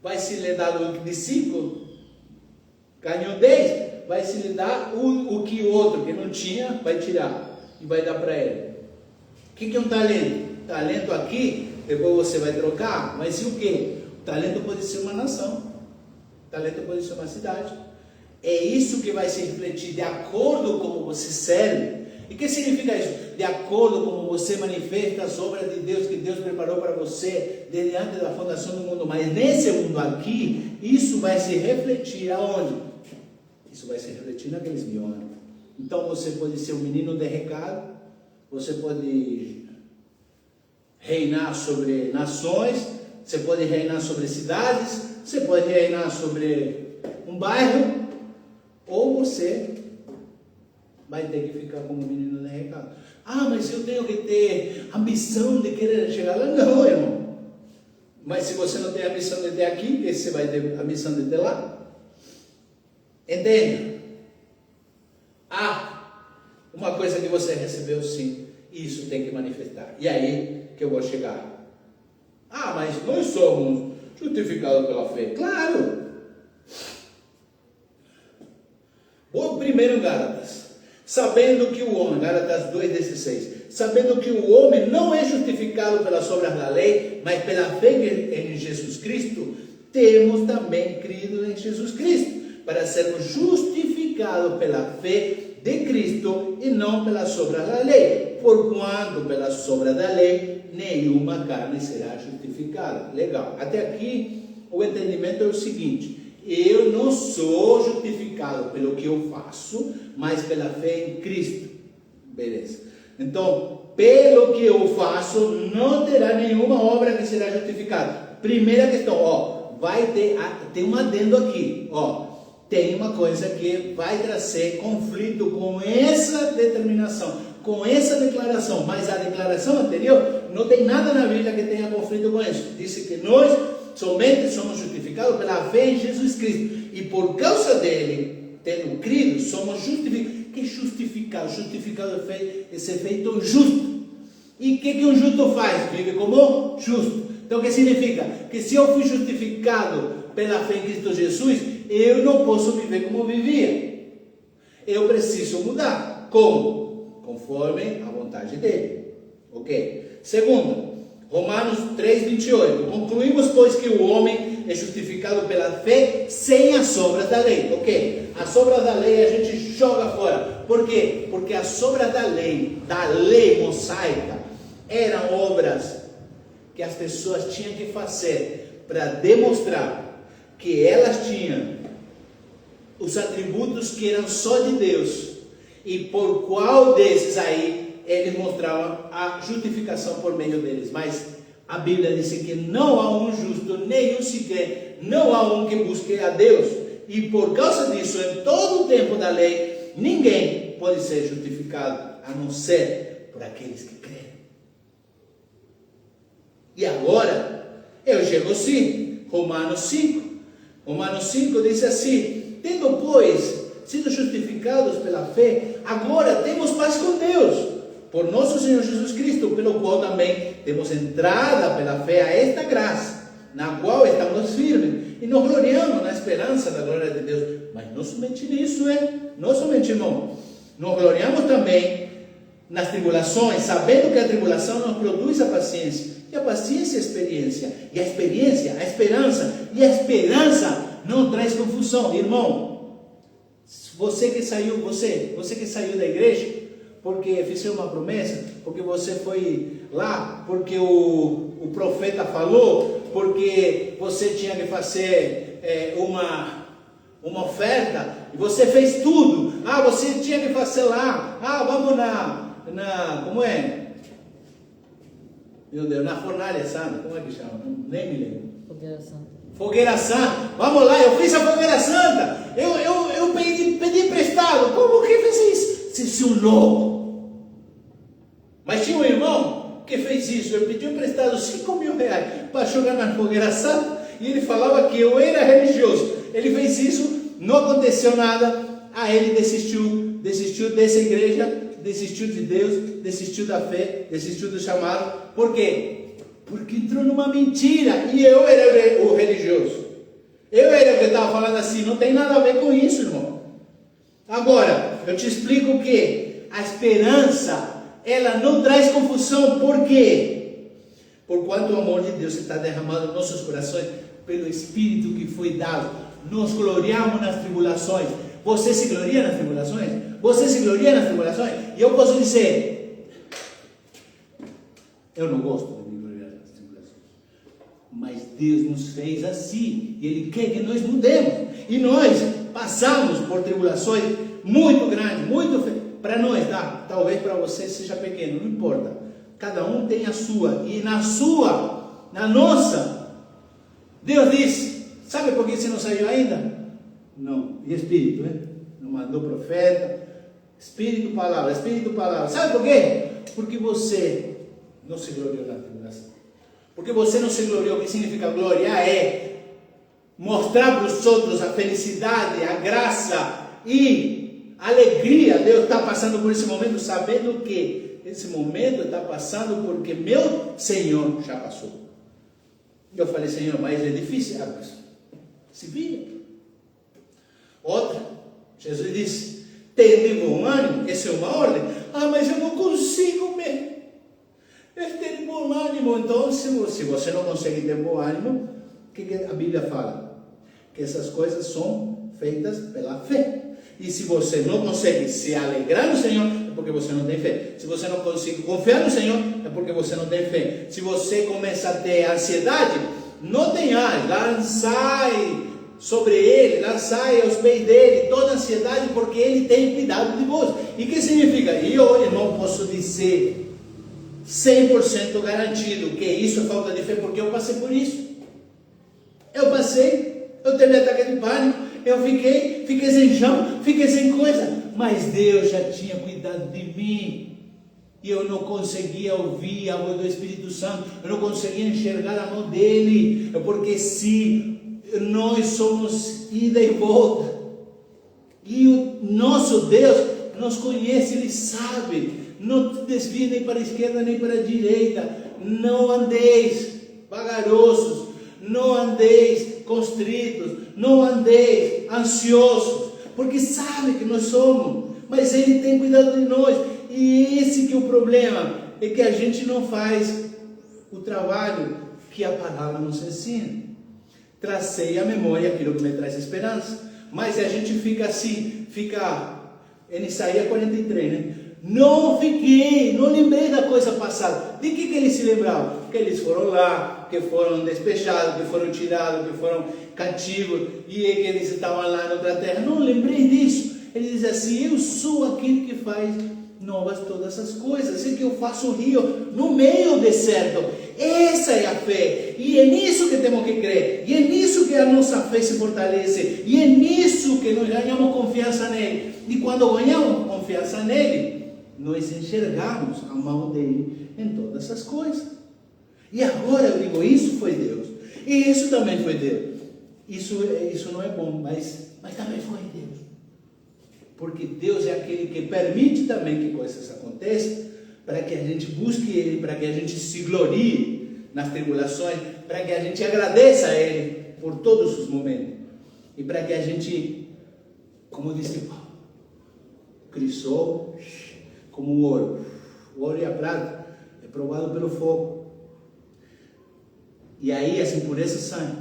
vai se lhe dar de 5, ganhou 10, vai se lhe dar o que o outro que não tinha vai tirar e vai dar para ele. O que é um talento? Talento aqui, depois você vai trocar, mas e o que? O talento pode ser uma nação, o talento pode ser uma cidade. É isso que vai se refletir de acordo com como você serve. E o que significa isso? De acordo com como você manifesta as obras de Deus que Deus preparou para você desde antes da fundação do mundo. Mas nesse mundo aqui, isso vai se refletir aonde? Isso vai se refletir naqueles 1000 anos. Então você pode ser um menino de recado, você pode reinar sobre nações, você pode reinar sobre cidades, você pode reinar sobre um bairro, ou você vai ter que ficar como menino de recado. Ah, mas eu tenho que ter a missão de querer chegar lá. Não, irmão. Mas se você não tem a missão de ter aqui, que você vai ter a missão de ter lá? Entenda. Uma coisa que você recebeu sim, isso tem que manifestar. E aí que eu vou chegar. Mas nós somos justificados pela fé. Claro. O primeiro Gálatas, sabendo que o homem, Gálatas 2,16, sabendo que o homem não é justificado pelas obras da lei, mas pela fé em Jesus Cristo, temos também crido em Jesus Cristo, para sermos justificados pela fé de Cristo e não pelas obras da lei, porquanto pelas obras da lei nenhuma carne será justificada. Legal, até aqui o entendimento é o seguinte: eu não sou justificado pelo que eu faço, mas pela fé em Cristo. Beleza. Então, pelo que eu faço, não terá nenhuma obra que será justificada. Primeira questão, tem um adendo aqui, ó. Tem uma coisa que vai trazer conflito com essa determinação, com essa declaração, mas a declaração anterior não tem nada na Bíblia que tenha conflito com isso. Diz que nós somente somos justificados pela fé em Jesus Cristo, e por causa dele, tendo crido, somos justificados. Que justificado? Justificado é ser feito justo. E o que um justo faz? Vive como justo. Então o que significa? Que se eu fui justificado pela fé em Cristo Jesus, eu não posso viver como vivia. Eu preciso mudar. Como? Conforme a vontade dele. Ok? Segundo, Romanos 3:28. Concluímos, pois, que o homem é justificado pela fé sem as obras da lei. Ok? As obras da lei a gente joga fora. Por quê? Porque as obras da lei mosaica, eram obras que as pessoas tinham que fazer para demonstrar que elas tinham os atributos que eram só de Deus, e por qual desses aí eles mostravam a justificação por meio deles. Mas a Bíblia diz que não há um justo, nenhum sequer, não há um que busque a Deus, e por causa disso, em todo o tempo da lei, ninguém pode ser justificado, a não ser por aqueles que creem. E agora, eu chego sim, Romanos 5. Romanos 5 diz assim: tendo, pois, sido justificados pela fé, agora temos paz com Deus, por nosso Senhor Jesus Cristo, pelo qual também temos entrada pela fé a esta graça, na qual estamos firmes, e nos gloriamos na esperança da glória de Deus. Mas não somente nisso, não somente, irmão. Nos gloriamos também nas tribulações, sabendo que a tribulação nos produz a paciência, e a paciência a experiência, e a experiência a esperança, e a esperança não traz confusão. Irmão, você que saiu da igreja porque fizeram uma promessa, porque você foi lá, porque o profeta falou, porque você tinha que fazer uma oferta, e você fez tudo. Você tinha que fazer lá, vamos como é? Meu Deus, na fornalha santa, como é que chama? Nem me lembro. Fogueira Santa. Fogueira Santa, vamos lá, eu fiz a Fogueira Santa, eu pedi emprestado. Como que fez isso? Você é um louco. Mas tinha um irmão que fez isso, ele pediu emprestado 5 mil reais para jogar na Fogueira Santa, e ele falava que eu era religioso. Ele fez isso, não aconteceu nada, ele desistiu dessa igreja, desistiu de Deus, desistiu da fé, desistiu do chamado. Por quê? Porque entrou numa mentira, e eu era o religioso. Eu era o que estava falando assim. Não tem nada a ver com isso, irmão. Agora, eu te explico que a esperança, ela não traz confusão. Por quê? Por quanto o amor de Deus está derramado nos nossos corações, pelo Espírito que foi dado. Nos gloriamos nas tribulações. Você se gloria nas tribulações? Você se gloria nas tribulações? E eu posso dizer, eu não gosto de me gloriar nas tribulações, mas Deus nos fez assim, e Ele quer que nós mudemos, e nós passamos por tribulações muito grandes, para nós, talvez para você seja pequeno, não importa, cada um tem a sua, e na nossa, Deus disse, sabe por que você não saiu ainda? Não, e Espírito, não mandou profeta, Espírito, palavra, sabe por quê? Porque você não se gloriou na tribulação, porque você não se gloriou. O que significa gloriar? É mostrar para os outros a felicidade, a graça e a alegria. Deus está passando por esse momento, sabendo que esse momento está passando porque meu Senhor já passou. Eu falei, Senhor, mas é difícil, se vira. Outra, Jesus disse, tende bom ânimo. Essa é uma ordem. Mas eu não consigo mesmo. Ter bom ânimo. Então, se você não consegue ter bom ânimo, o que a Bíblia fala? Que essas coisas são feitas pela fé. E se você não consegue se alegrar no Senhor, é porque você não tem fé. Se você não consegue confiar no Senhor, é porque você não tem fé. Se você começa a ter ansiedade, não tenhais, lançai sobre ele, lançai aos pés dele toda a ansiedade, porque ele tem cuidado de vós. E o que significa? E eu não posso dizer 100% garantido que isso é falta de fé, porque eu passei por isso. Eu passei, eu teve ataque de pânico, eu fiquei sem chão, fiquei sem coisa, mas Deus já tinha cuidado de mim. E eu não conseguia ouvir a voz do Espírito Santo, eu não conseguia enxergar a mão dele, porque se nós somos ida e volta, e o nosso Deus nos conhece, Ele sabe, não desvie nem para a esquerda nem para a direita, não andeis vagarosos, não andeis constritos, não andeis ansiosos, porque sabe que nós somos, mas Ele tem cuidado de nós. E esse que é o problema, é que a gente não faz o trabalho que a palavra nos ensina. Tracei a memória aquilo que me traz esperança, mas a gente fica assim, em Isaías 43, né? Não lembrei da coisa passada. De que eles se lembravam? Que eles foram lá, que foram despejados, que foram tirados, que foram cativos, e que eles estavam lá na outra terra. Não lembrei disso. Ele diz assim: eu sou aquele que faz novas todas as coisas, sei que eu faço um rio no meio do deserto. Essa é a fé, e é nisso que temos que crer, e é nisso que a nossa fé se fortalece, e é nisso que nós ganhamos confiança nele. E quando ganhamos confiança nele, nós enxergamos a mão dele em todas as coisas. E agora eu digo, isso foi Deus, e isso também foi Deus. Isso não é bom, mas também foi Deus. Porque Deus é aquele que permite também que coisas aconteçam, para que a gente busque Ele, para que a gente se glorie nas tribulações, para que a gente agradeça a Ele por todos os momentos, e para que a gente, como disse Paulo, crisol como o ouro e a prata é provado pelo fogo, e aí as impurezas saem,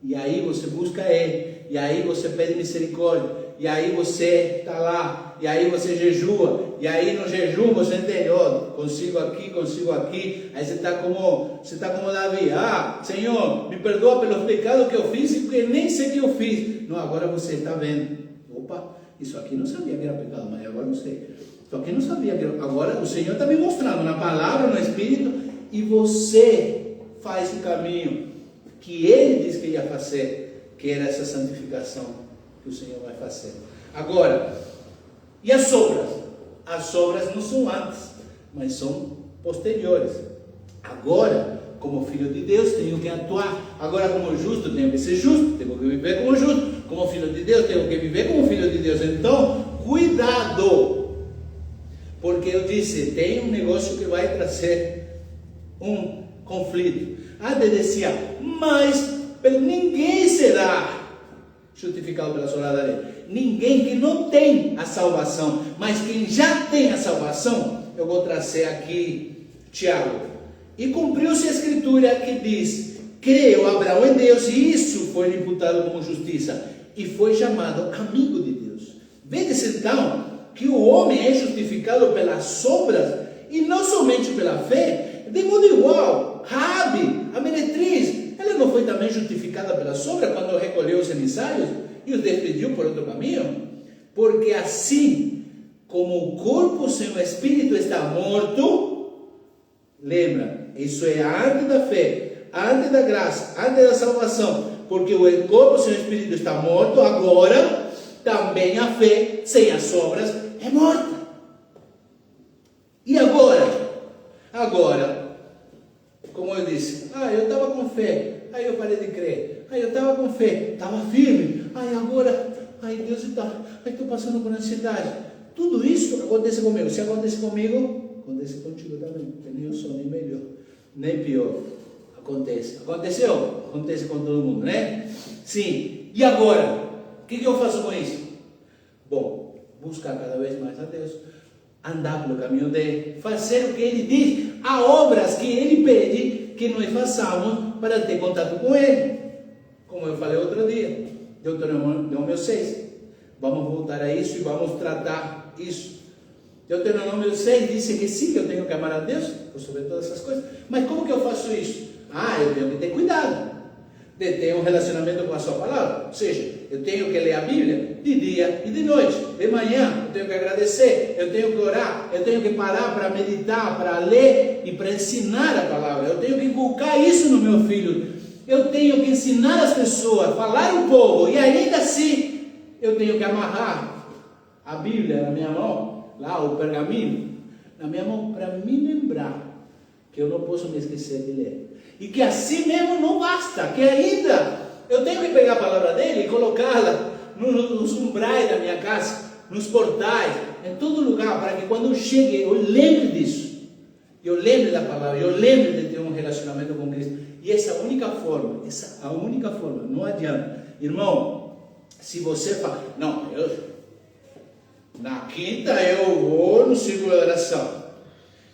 e aí você busca Ele, e aí você pede misericórdia, e aí você está lá, e aí você jejua, e aí no jejum você entende, consigo aqui, aí você está como Davi, Senhor, me perdoa pelos pecados que eu fiz, porque nem sei que eu fiz. Não, agora você está vendo, isso aqui não sabia que era pecado, mas agora não sei, isso aqui não sabia que era, agora o Senhor está me mostrando, na palavra, no Espírito, e você faz o caminho que Ele disse que ia fazer, que era essa santificação que o Senhor vai fazer. Agora, e as obras? As obras não são antes, mas são posteriores. Agora, como filho de Deus, tenho que atuar. Agora, como justo, tenho que ser justo, tenho que viver como justo. Como filho de Deus, tenho que viver como filho de Deus. Então, cuidado, porque eu disse, tem um negócio que vai trazer um conflito. Dizia, mas ninguém será justificado pela obras da lei. Ninguém que não tem a salvação, mas quem já tem a salvação, eu vou trazer aqui Tiago. E cumpriu-se a escritura que diz: creu Abraão em Deus, e isso foi imputado como justiça, e foi chamado amigo de Deus. Vede-se então que o homem é justificado pelas obras, e não somente pela fé, de modo igual. Rabi, a meretriz, ela não foi também justificada pelas obras quando recolheu os emissários e os despediu por outro caminho? Porque assim como o corpo sem o espírito está morto, lembra, isso é antes da fé, antes da graça, antes da salvação, porque o corpo sem o espírito está morto, agora também a fé sem as obras é morta. E agora, como eu disse, eu estava com fé, aí eu parei de crer, aí eu estava com fé, estava firme, agora, Deus está, estou passando por ansiedade. Tudo isso acontece comigo. Se acontece comigo, acontece contigo também, porque nem eu sou nem melhor, nem pior. Acontece. Aconteceu? Acontece com todo mundo, né? Sim. E agora? O que eu faço com isso? Bom, buscar cada vez mais a Deus, andar pelo caminho dele, fazer o que ele diz, há obras que ele pede que nós façamos para ter contato com ele. Como eu falei outro dia, Deuteronômio 6. Vamos voltar a isso e vamos tratar isso. Deuteronômio 6 diz que sim, que eu tenho que amar a Deus por sobre todas essas coisas. Mas como que eu faço isso? Eu tenho que ter cuidado de ter um relacionamento com a sua palavra. Ou seja, eu tenho que ler a Bíblia de dia e de noite. De manhã eu tenho que agradecer, eu tenho que orar, eu tenho que parar para meditar, para ler e para ensinar a palavra. Eu tenho que inculcar isso no meu filho. eu tenho que ensinar as pessoas, falar um pouco, e ainda assim eu tenho que amarrar a Bíblia na minha mão, lá o pergaminho, na minha mão, para me lembrar que eu não posso me esquecer de ler. E que assim mesmo não basta, que ainda eu tenho que pegar a palavra dele e colocá-la nos umbrais da minha casa, nos portais, em todo lugar, para que quando eu chegue, eu lembre disso. Eu lembre da palavra, eu lembre de ter um relacionamento com Cristo. E essa é a única forma, não adianta. Irmão, se você fala, não, na quinta eu vou no círculo de oração,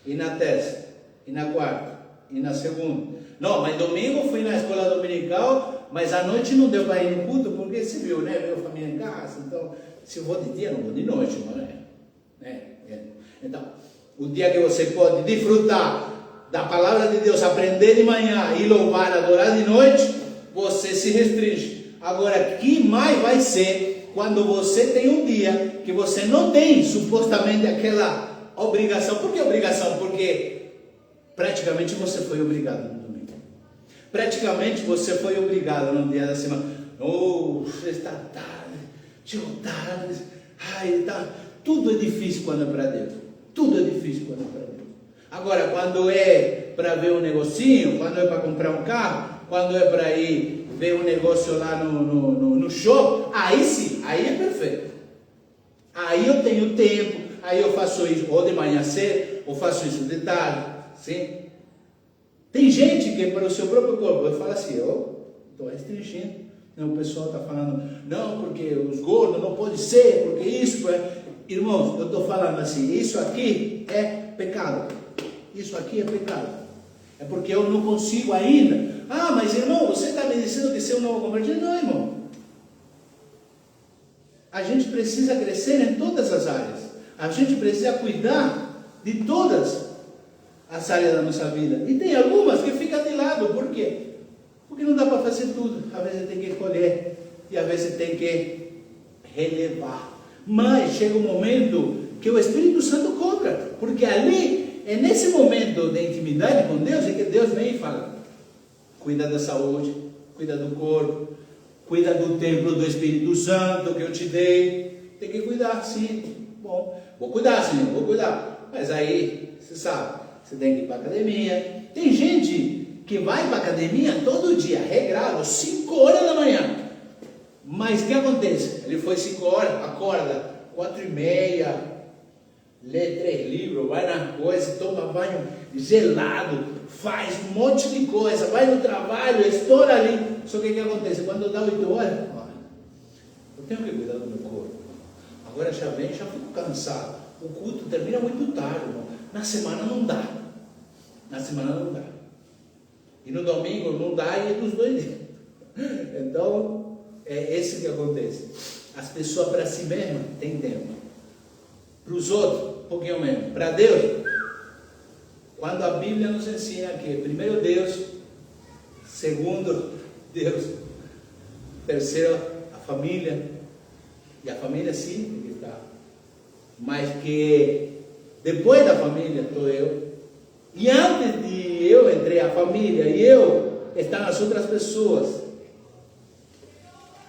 e na terça, e na quarta, e na segunda. Não, mas domingo eu fui na escola dominical, mas à noite não deu para ir no culto, porque você viu, né? Veio a família em casa, então, se eu vou de dia, não vou de noite, não é? Então, o dia que você pode desfrutar da palavra de Deus, aprender de manhã e louvar, adorar de noite, você se restringe. Agora, que mais vai ser quando você tem um dia que você não tem supostamente aquela obrigação? Por que obrigação? Porque praticamente você foi obrigado no domingo. Praticamente você foi obrigado no dia da semana. Oh, está tarde, chegou tarde. Ai, tá. Tudo é difícil quando é para Deus. Tudo é difícil quando é para Deus. Agora, quando é para ver um negocinho, quando é para comprar um carro, quando é para ir ver um negócio lá no show, aí sim, aí é perfeito. Aí eu tenho tempo, aí eu faço isso ou de manhã cedo, ou faço isso de tarde, sim. Tem gente que para o seu próprio corpo vai falar assim, estou restringindo. O pessoal está falando, não, porque os gordos não pode ser, porque isso é... Irmãos, eu estou falando assim, isso aqui é pecado. Isso aqui é pecado. É porque eu não consigo ainda. Ah, mas irmão, você está me dizendo que você é um novo convertido? Não, irmão. A gente precisa crescer em todas as áreas. A gente precisa cuidar de todas as áreas da nossa vida. E tem algumas que ficam de lado. Por quê? Porque não dá para fazer tudo. Às vezes tem que escolher. E às vezes tem que relevar. Mas chega um momento que o Espírito Santo cobra. Porque ali, é nesse momento de intimidade com Deus, é que Deus vem e fala: cuida da saúde, cuida do corpo, cuida do templo do Espírito Santo que eu te dei. Tem que cuidar, sim. Bom, vou cuidar, Senhor, vou cuidar. Mas aí, você sabe, você tem que ir para a academia. Tem gente que vai para a academia todo dia, regrado, 5 horas da manhã. Mas o que acontece? Ele foi 5 horas, acorda 4h30, lê 3 livros, vai na coisa, toma banho gelado, faz um monte de coisa, vai no trabalho, estoura ali. Só que o que acontece? Quando dá 8 horas, eu tenho que cuidar do meu corpo. Agora já fico cansado. O culto termina muito tarde, irmão. Na semana não dá. E no domingo não dá, e é dos 2 dias. Então, é esse que acontece. As pessoas para si mesmas têm tempo. Para os outros, um pouquinho menos. Para Deus, quando a Bíblia nos ensina que primeiro Deus, segundo Deus, terceiro a família, e a família sim tem que estar, mas que depois da família estou eu, e antes de eu entrei a família, e eu estão as outras pessoas.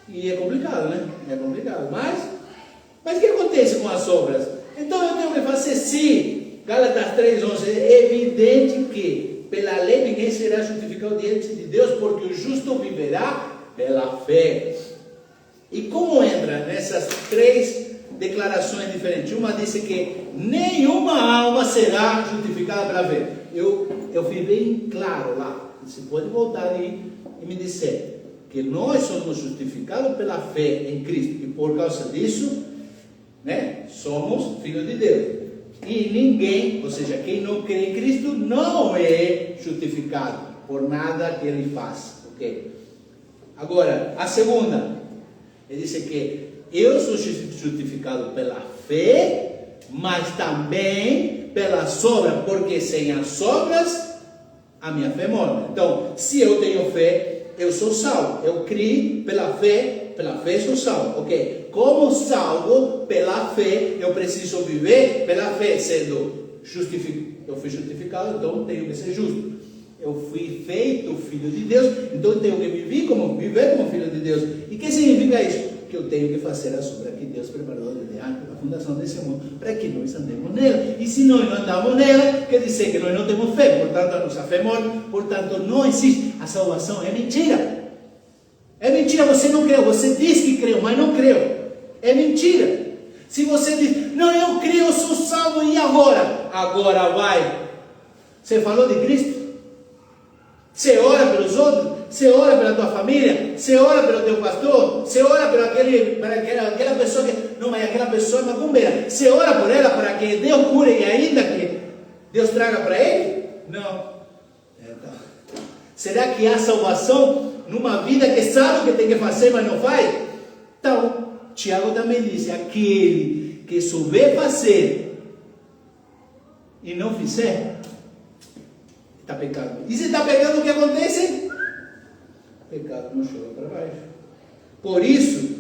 E é complicado, né? É complicado. Mas o que acontece com as obras? Então eu tenho que fazer sim. Gálatas 3:11. É evidente que pela lei ninguém será justificado diante de Deus, porque o justo viverá pela fé. E como entra nessas 3 declarações diferentes? Uma diz que nenhuma alma será justificada pela fé. Eu fui bem claro lá. Você pode voltar aí e me dizer que nós somos justificados pela fé em Cristo, e por causa disso, né, somos filhos de Deus. E ninguém, ou seja, quem não crê em Cristo, não é justificado por nada que ele faz. Ok? Agora, a segunda, ele diz que eu sou justificado pela fé, mas também pelas obras, porque sem as obras, a minha fé morre. Então, se eu tenho fé, eu sou salvo. Eu criei pela fé sou salvo. Ok? Como salvo pela fé, eu preciso viver pela fé, sendo justificado. Eu fui justificado, então tenho que ser justo. eu fui feito filho de Deus, então eu tenho que viver como filho de Deus. E o que significa isso? Que eu tenho que fazer a obra que Deus preparou desde antes da fundação desse mundo, para que nós andemos nela. E se nós não andamos nela, quer dizer que nós não temos fé, portanto a nossa fé morre, portanto não existe. A salvação é mentira. É mentira, você não creu, você diz que creu, mas não creu. É mentira. Se você diz, não, eu creio, eu sou salvo, e agora? Agora vai. Você falou de Cristo? Você ora pelos outros? Você ora pela tua família? Você ora pelo teu pastor? Você ora por aquela pessoa que... Não, mas aquela pessoa é macumbeira. Você ora por ela para que Deus cure e ainda que Deus traga para ele? Não. Então, será que há salvação numa vida que sabe o que tem que fazer, mas não faz? Então, Tiago também disse, aquele que souber fazer e não fizer, está pecando. E se está pecando, o que acontece? Pecado não chega para baixo. Por isso,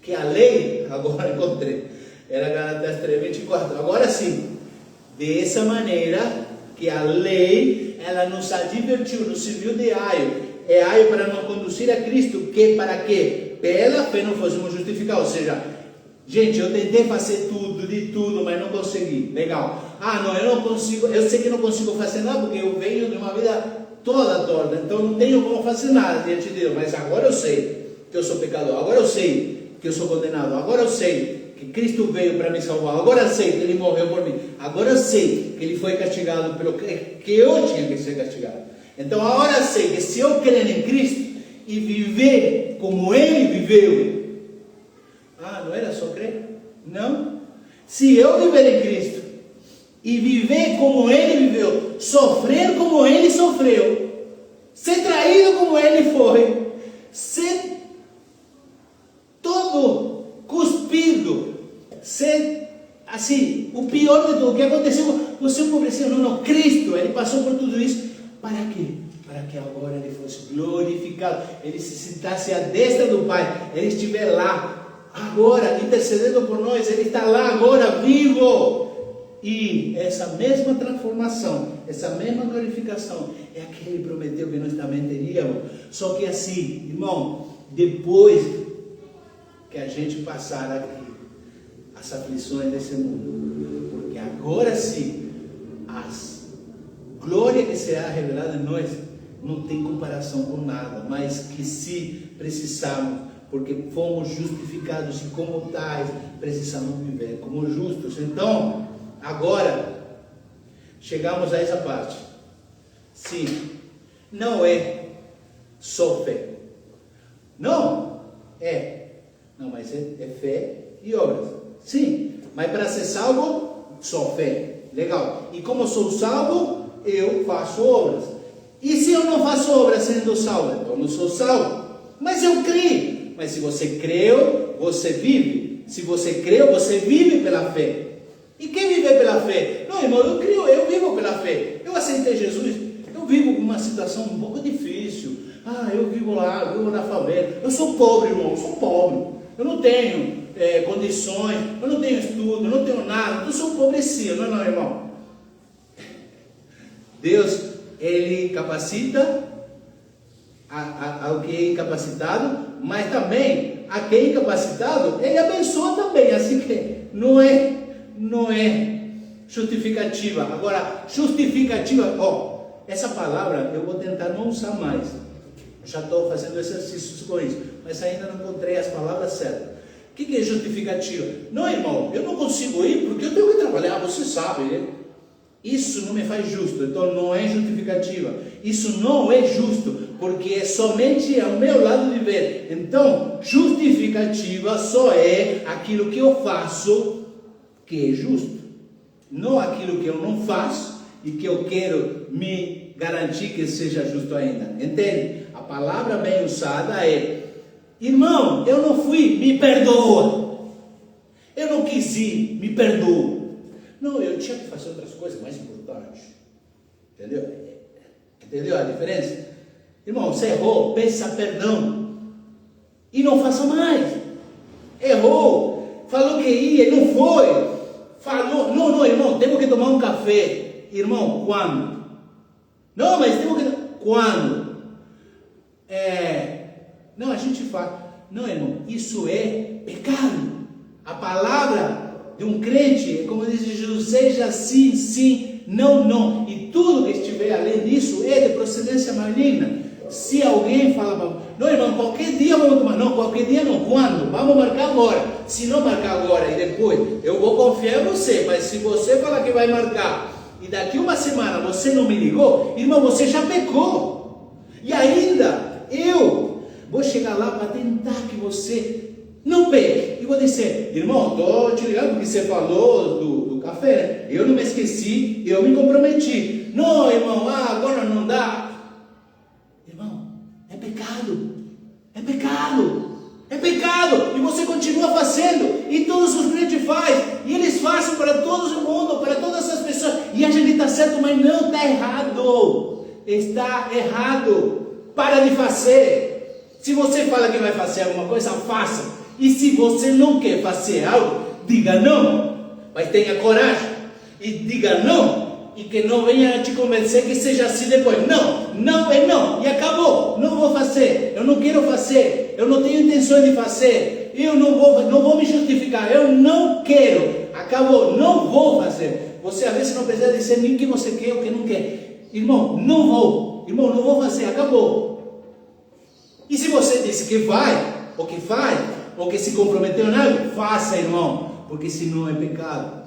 que a lei, agora encontrei, era Gálatas 3:24. Agora sim, dessa maneira que a lei, ela nos advertiu, nos serviu de aio. É aio para nos conduzir a Cristo, que para que pela fé não fôssemos justificados. Ou seja, gente, eu tentei fazer tudo, de tudo, mas não consegui. Legal. Ah, não, eu não consigo, eu sei que não consigo fazer nada, porque eu venho de uma vida toda torta, então não tenho como fazer nada diante de Deus, mas agora eu sei que eu sou pecador, agora eu sei que eu sou condenado, agora eu sei que Cristo veio para me salvar, agora eu sei que Ele morreu por mim, agora eu sei que Ele foi castigado pelo que eu tinha que ser castigado. Então agora eu sei que se eu crer em Cristo e viver como Ele viveu, não era só crer? Não. Se eu viver em Cristo e viver como Ele viveu, sofrer como Ele sofreu, ser traído como Ele foi, ser todo cuspido, ser assim, o pior de tudo, o que aconteceu, você empobreceu, não, Cristo, Ele passou por tudo isso, para quê? Para que agora Ele fosse glorificado, Ele se sentasse à destra do Pai, Ele estiver lá, agora, intercedendo por nós, Ele está lá agora, vivo. E essa mesma transformação, essa mesma glorificação, é a que Ele prometeu que nós também teríamos. Só que assim, irmão, depois que a gente passar aqui as aflições desse mundo, porque agora sim, as glórias que será revelada em nós, não tem comparação com nada, mas que se precisarmos, porque fomos justificados e como tais, precisamos viver como justos. Então, agora, chegamos a essa parte. Sim, não é só fé. Não, mas é fé e obras. Sim, mas para ser salvo, só fé. Legal. E como sou salvo, eu faço obras. E se eu não faço obras sendo salvo, eu não sou salvo. Mas eu creio. Mas se você creu, você vive. Se você creu, você vive pela fé. E quem viver pela fé? Não, irmão, eu creio, eu vivo pela fé. Eu aceitei Jesus, eu vivo uma situação um pouco difícil. Eu vivo lá, eu vivo na favela. Eu sou pobre, irmão, eu sou pobre. Eu não tenho condições, eu não tenho estudo, eu não tenho nada. Eu sou empobrecido, não, irmão. Deus, Ele capacita ao que é incapacitado, mas também a quem é incapacitado, Ele abençoa também. Assim que não é justificativa. Agora, justificativa, essa palavra eu vou tentar não usar mais. Já estou fazendo exercícios com isso, mas ainda não encontrei as palavras certas. O que é justificativa? Não, irmão, eu não consigo ir porque eu tenho que trabalhar, você sabe, né? Isso não me faz justo, então não é justificativa. Isso não é justo, porque é somente ao meu lado de ver. Então, justificativa só é aquilo que eu faço que é justo, não aquilo que eu não faço e que eu quero me garantir que seja justo ainda. Entende? A palavra bem usada é: irmão, eu não fui, me perdoa. Eu não quis ir, me perdoa. Não, eu tinha que fazer outras coisas mais importantes. Entendeu? Entendeu a diferença? Irmão, você errou, peça perdão e não faça mais. Errou, falou que ia e não foi. Falou, não, irmão, temos que tomar um café. Irmão, quando? Não, mas temos que... Quando? Não, a gente fala. Não, irmão, isso é pecado. A palavra de um crente é como diz Jesus, seja sim, sim, não, não. E tudo que estiver além disso é de procedência maligna. Se alguém fala, não, irmão, qualquer dia vamos tomar. Não, qualquer dia não. Quando? Vamos marcar agora. Se não marcar agora e depois, eu vou confiar em você. Mas se você falar que vai marcar e daqui uma semana você não me ligou, irmão, você já pecou. E ainda, eu vou chegar lá para tentar que você não peque. E vou dizer, irmão, estou te ligando porque você falou do café. Eu não me esqueci, eu me comprometi. Não, irmão, agora não dá. Irmão, é pecado. É pecado. É pecado. E você continua fazendo. E todos os crentes fazem. E eles fazem para todo o mundo, para todas as pessoas. E a gente está certo, mas não, está errado. Está errado. Para de fazer. Se você fala que vai fazer alguma coisa, faça. E se você não quer fazer algo, diga não. Mas tenha coragem. E diga não. E que não venha te convencer que seja assim depois. Não, não é não. E acabou. Não vou fazer. Eu não quero fazer. Eu não tenho intenção de fazer. Eu não vou me justificar. Eu não quero. Acabou. Não vou fazer. Você às vezes não precisa dizer nem o que você quer ou o que não quer. Irmão, não vou. Irmão, não vou fazer. Acabou. E se você disse que vai, ou que faz, ou que se comprometeu em algo, faça, irmão. Porque senão é pecado.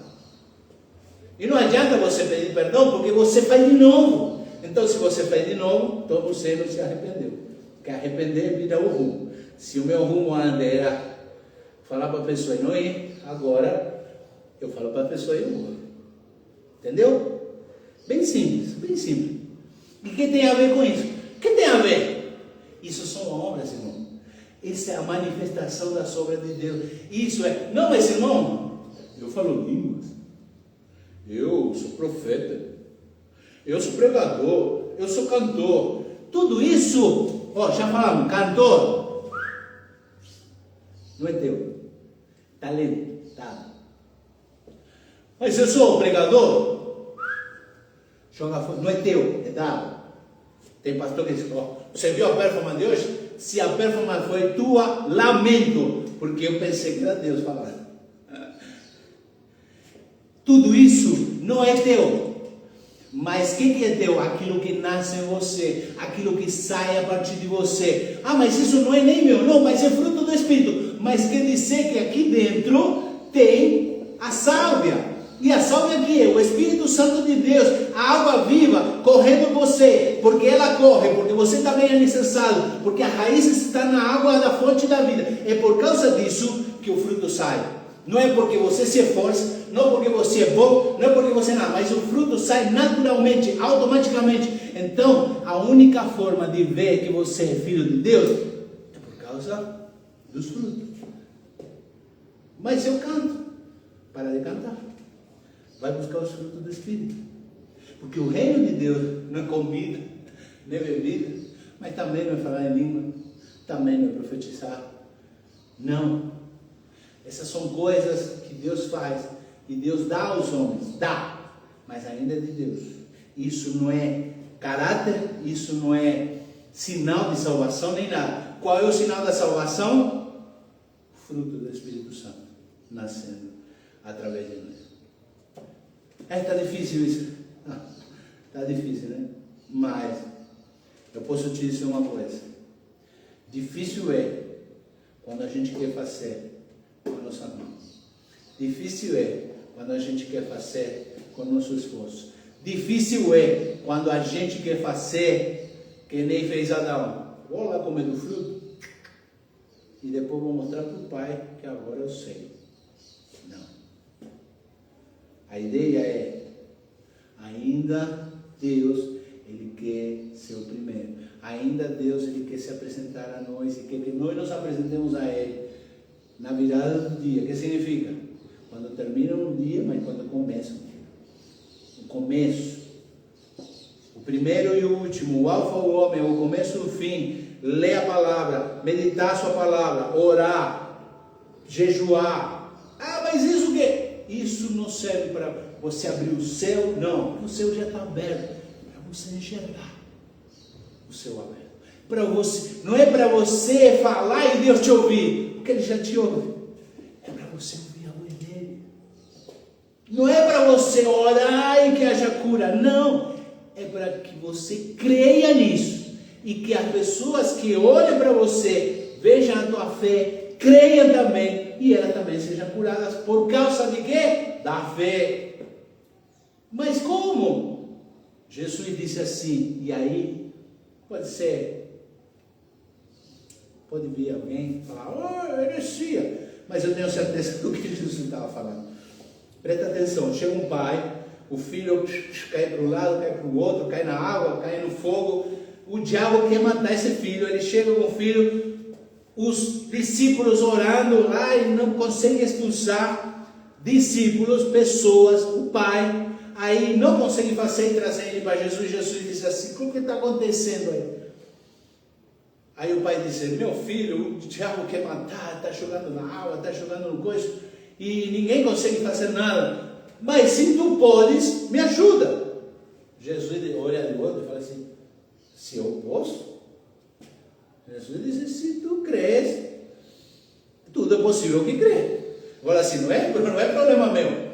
E não adianta você pedir perdão, porque você faz de novo. Então, se você faz de novo, então você não se arrependeu. Porque arrepender vira o rumo. Se o meu rumo antes era falar para a pessoa e não ir, agora eu falo para a pessoa e eu vou. Entendeu? Bem simples, bem simples. E o que tem a ver com isso? O que tem a ver? Isso são obras, irmão. Isso é a manifestação das obras de Deus. Isso é... Não, mas irmão, eu falo línguas. Eu sou profeta, eu sou pregador, eu sou cantor. Tudo isso, já falamos, cantor, não é teu, talento, tá? Mas eu sou pregador, joga fora, não é teu, é dado. Tem pastor que diz, você viu a performance de hoje? Se a performance foi tua, lamento, porque eu pensei que era Deus falando. Tudo isso não é teu. Mas o que é teu? Aquilo que nasce em você. Aquilo que sai a partir de você. Mas isso não é nem meu. Não, mas é fruto do Espírito. Mas quer dizer que aqui dentro tem a sálvia. E a sálvia aqui é o Espírito Santo de Deus. A água viva correndo em você. Porque ela corre. Porque você também é necessário. Porque a raiz está na água da fonte da vida. É por causa disso que o fruto sai. Não é porque você se esforça, não porque você é bom, não é porque você não, mas o fruto sai naturalmente, automaticamente. Então, a única forma de ver que você é filho de Deus é por causa dos frutos. Mas eu canto, para de cantar. Vai buscar os frutos do Espírito. Porque o reino de Deus não é comida, nem bebida, mas também não é falar em língua, também não é profetizar. Não. Essas são coisas que Deus faz e Deus dá aos homens, dá, mas ainda é de Deus. Isso não é caráter, isso não é sinal de salvação nem nada. Qual é o sinal da salvação? O fruto do Espírito Santo nascendo através de nós. Está difícil isso? Está difícil, né? Mas eu posso te dizer uma coisa. Difícil é quando a gente quer fazer com a nossa mão. Difícil é quando a gente quer fazer com o nosso esforço. Difícil é quando a gente quer fazer que nem fez Adão. Vou lá comer do fruto e depois vou mostrar para o pai que agora eu sei. Não. A ideia é, ainda Deus, Ele quer ser o primeiro. Ainda Deus, Ele quer se apresentar a nós e quer que nós nos apresentemos a Ele na virada do dia. O que significa? Quando termina um dia, mas quando começa um dia. O começo. O primeiro e o último, o alfa e o ômega, o começo e o fim. Ler a palavra, meditar a sua palavra, orar, jejuar. Mas isso o quê? Isso não serve para você abrir o céu, não. O céu já está aberto. Para você enxergar o céu aberto. Para você, não é para você falar e Deus te ouvir, porque Ele já te ouve. É para você ouvir a voz dEle. Não é para você orar e que haja cura, não. É para que você creia nisso. E que as pessoas que olhem para você, vejam a tua fé, creiam também, e elas também sejam curadas. Por causa de quê? Da fé. Mas como? Jesus disse assim, e aí, pode vir alguém falar, heresia. Mas eu tenho certeza do que Jesus estava falando. Presta atenção, chega um pai, o filho cai para um lado, cai para o outro, cai na água, cai no fogo. O diabo quer matar esse filho, ele chega com o filho, os discípulos orando lá e não conseguem expulsar discípulos, pessoas, o pai, aí não conseguem fazer e trazer ele para Jesus. Jesus diz assim, o que está acontecendo aí? Aí o pai disse, meu filho, o diabo quer matar, está jogando na água, está jogando no coiso, e ninguém consegue fazer nada, mas se tu podes, me ajuda. Jesus olha de outro e fala assim, se eu posso? Jesus disse, se tu crês, tudo é possível que crê. Agora assim, não é problema meu.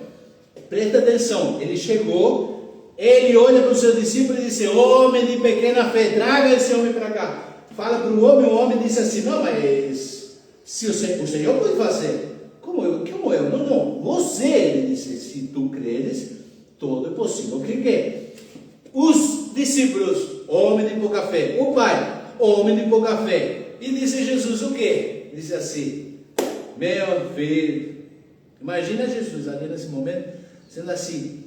Presta atenção, ele chegou, ele olha para os seus discípulos e disse, homem de pequena fé, traga esse homem para cá. Fala para o homem disse assim, não, mas se o Senhor pode fazer, como eu? Não, você, ele disse, se tu creres, tudo é possível que crê. Os discípulos, homem de pouca fé, o pai, homem de pouca fé, e disse Jesus o quê? Disse assim, meu filho, imagina Jesus ali nesse momento, sendo assim,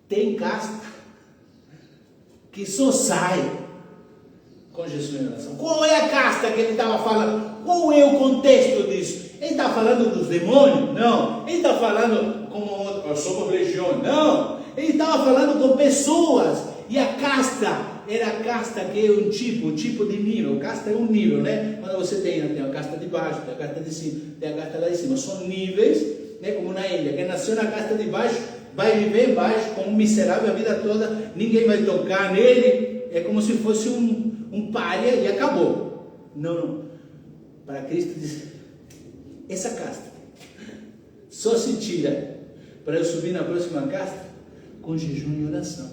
tem casta que só sai com Jesus em oração. Qual é a casta que ele estava falando? Qual é o contexto disso? Ele está falando dos demônios? Não. Ele está falando como nós somos legião? Não. Ele estava falando com pessoas. E a casta era a casta que é um tipo de nível. Casta é um nível, né? Quando você tem a casta de baixo, tem a casta de cima, tem a casta lá de cima. São níveis, né? Como na ilha. Quem nasceu na casta de baixo vai viver embaixo como um miserável a vida toda. Ninguém vai tocar nele. É como se fosse um pária e acabou. Não. Para Cristo diz, essa casta só se tira para eu subir na próxima casta com jejum e oração.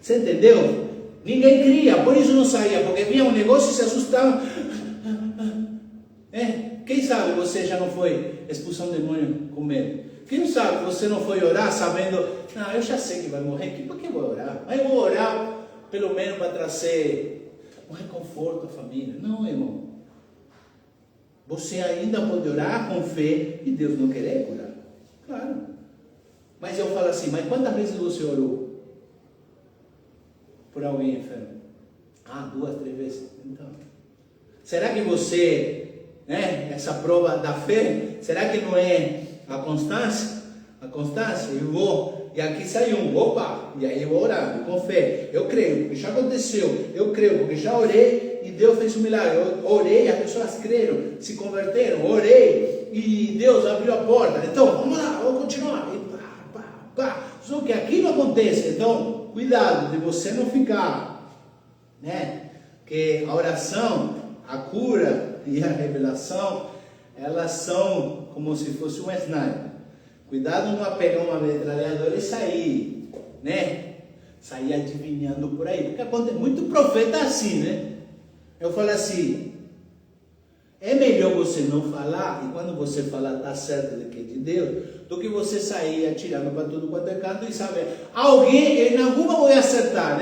Você entendeu? Ninguém cria, por isso não saía, porque vinha um negócio e se assustava. Quem sabe você já não foi expulsar um demônio com medo? Quem sabe você não foi orar sabendo, não, eu já sei que vai morrer, por que vou orar? Mas eu vou orar pelo menos para trazer um reconforto à família. Não, irmão. Você ainda pode orar com fé e Deus não querer curar. Claro. Mas eu falo assim, mas quantas vezes você orou por alguém enfermo? 2, 3 vezes. Então, será que você, essa prova da fé, será que não é a constância? A constância, eu vou, e aqui sai e aí eu vou orando com fé. Eu creio, porque já aconteceu. Eu creio, porque já orei e Deus fez um milagre. Eu orei, as pessoas creram, se converteram. Orei e Deus abriu a porta. Então, vamos lá, vamos continuar. E Só que aqui não acontece. Então, cuidado de você não ficar, que a oração, a cura e a revelação, elas são como se fosse um sniper. Cuidado não pegar uma metralhadora e sair, sair adivinhando por aí, porque acontece muito profeta assim, Eu falo assim, é melhor você não falar, e quando você falar está certo de que é de Deus, do que você sair atirando para tudo quanto é canto e saber, alguém, em alguma vai acertar,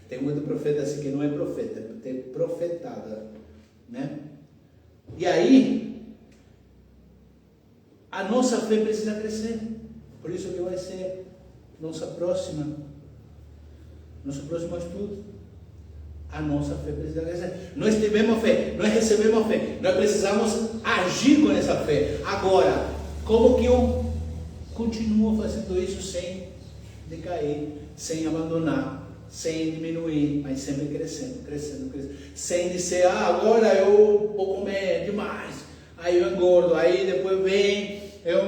Tem muito profeta assim que não é profeta, tem profetada, E aí, a nossa fé precisa crescer. Por isso que vai ser nosso próximo estudo. A nossa fé precisa crescer. Nós tivemos fé, nós recebemos fé, nós precisamos agir com essa fé. Agora, como que eu continuo fazendo isso sem decair, sem abandonar, sem diminuir, mas sempre crescendo. Sem dizer, agora eu vou comer demais, aí eu engordo, aí depois vem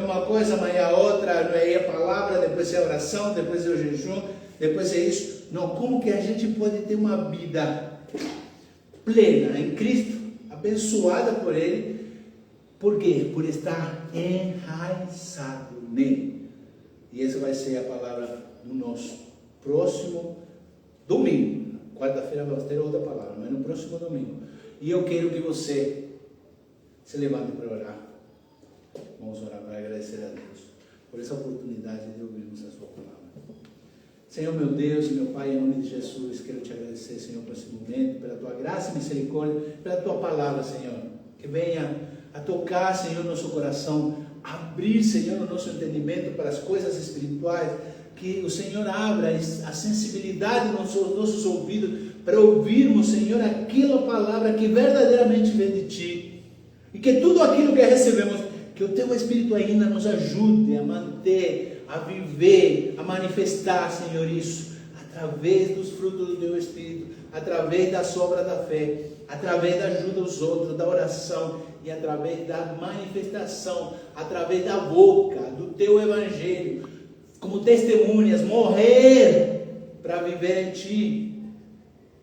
uma coisa, mas a outra, não é a palavra, depois é a oração, depois é o jejum, depois é isso. Não, como que a gente pode ter uma vida plena em Cristo, abençoada por Ele. Por quê? Por estar enraizado nele. E essa vai ser a palavra do nosso próximo domingo. Quarta-feira vamos ter outra palavra, mas no próximo domingo. E eu quero que você se levante para orar. Vamos orar para agradecer a Deus por essa oportunidade de ouvirmos a sua palavra. Senhor, meu Deus e meu Pai, em nome de Jesus, quero te agradecer, Senhor, por esse momento, pela tua graça e misericórdia, pela tua palavra, Senhor, que venha a tocar, Senhor, nosso coração, abrir, Senhor, o nosso entendimento para as coisas espirituais, que o Senhor abra a sensibilidade dos nossos ouvidos para ouvirmos, Senhor, aquela palavra que verdadeiramente vem de Ti, e que tudo aquilo que recebemos, que o Teu Espírito ainda nos ajude a manter, a viver, a manifestar, Senhor, isso, através dos frutos do Teu Espírito, através da sobra da fé, através da ajuda aos outros, da oração, e através da manifestação, através da boca, do Teu Evangelho, como testemunhas, morrer para viver em Ti,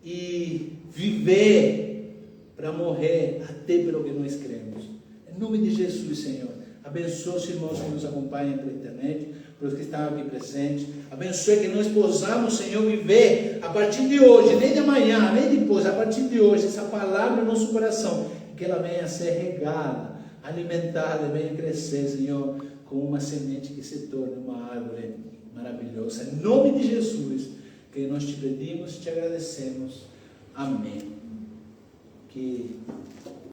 e viver para morrer até pelo que nós cremos. Em nome de Jesus, Senhor, abençoe os irmãos que nos acompanham pela internet, pelos que estão aqui presentes. Abençoe que nós possamos, Senhor, viver a partir de hoje, nem de amanhã, nem depois, a partir de hoje, essa palavra no nosso coração, que ela venha a ser regada, alimentada, venha a crescer, Senhor, como uma semente que se torne uma árvore maravilhosa. Em nome de Jesus, que nós te pedimos e te agradecemos. Amém. Que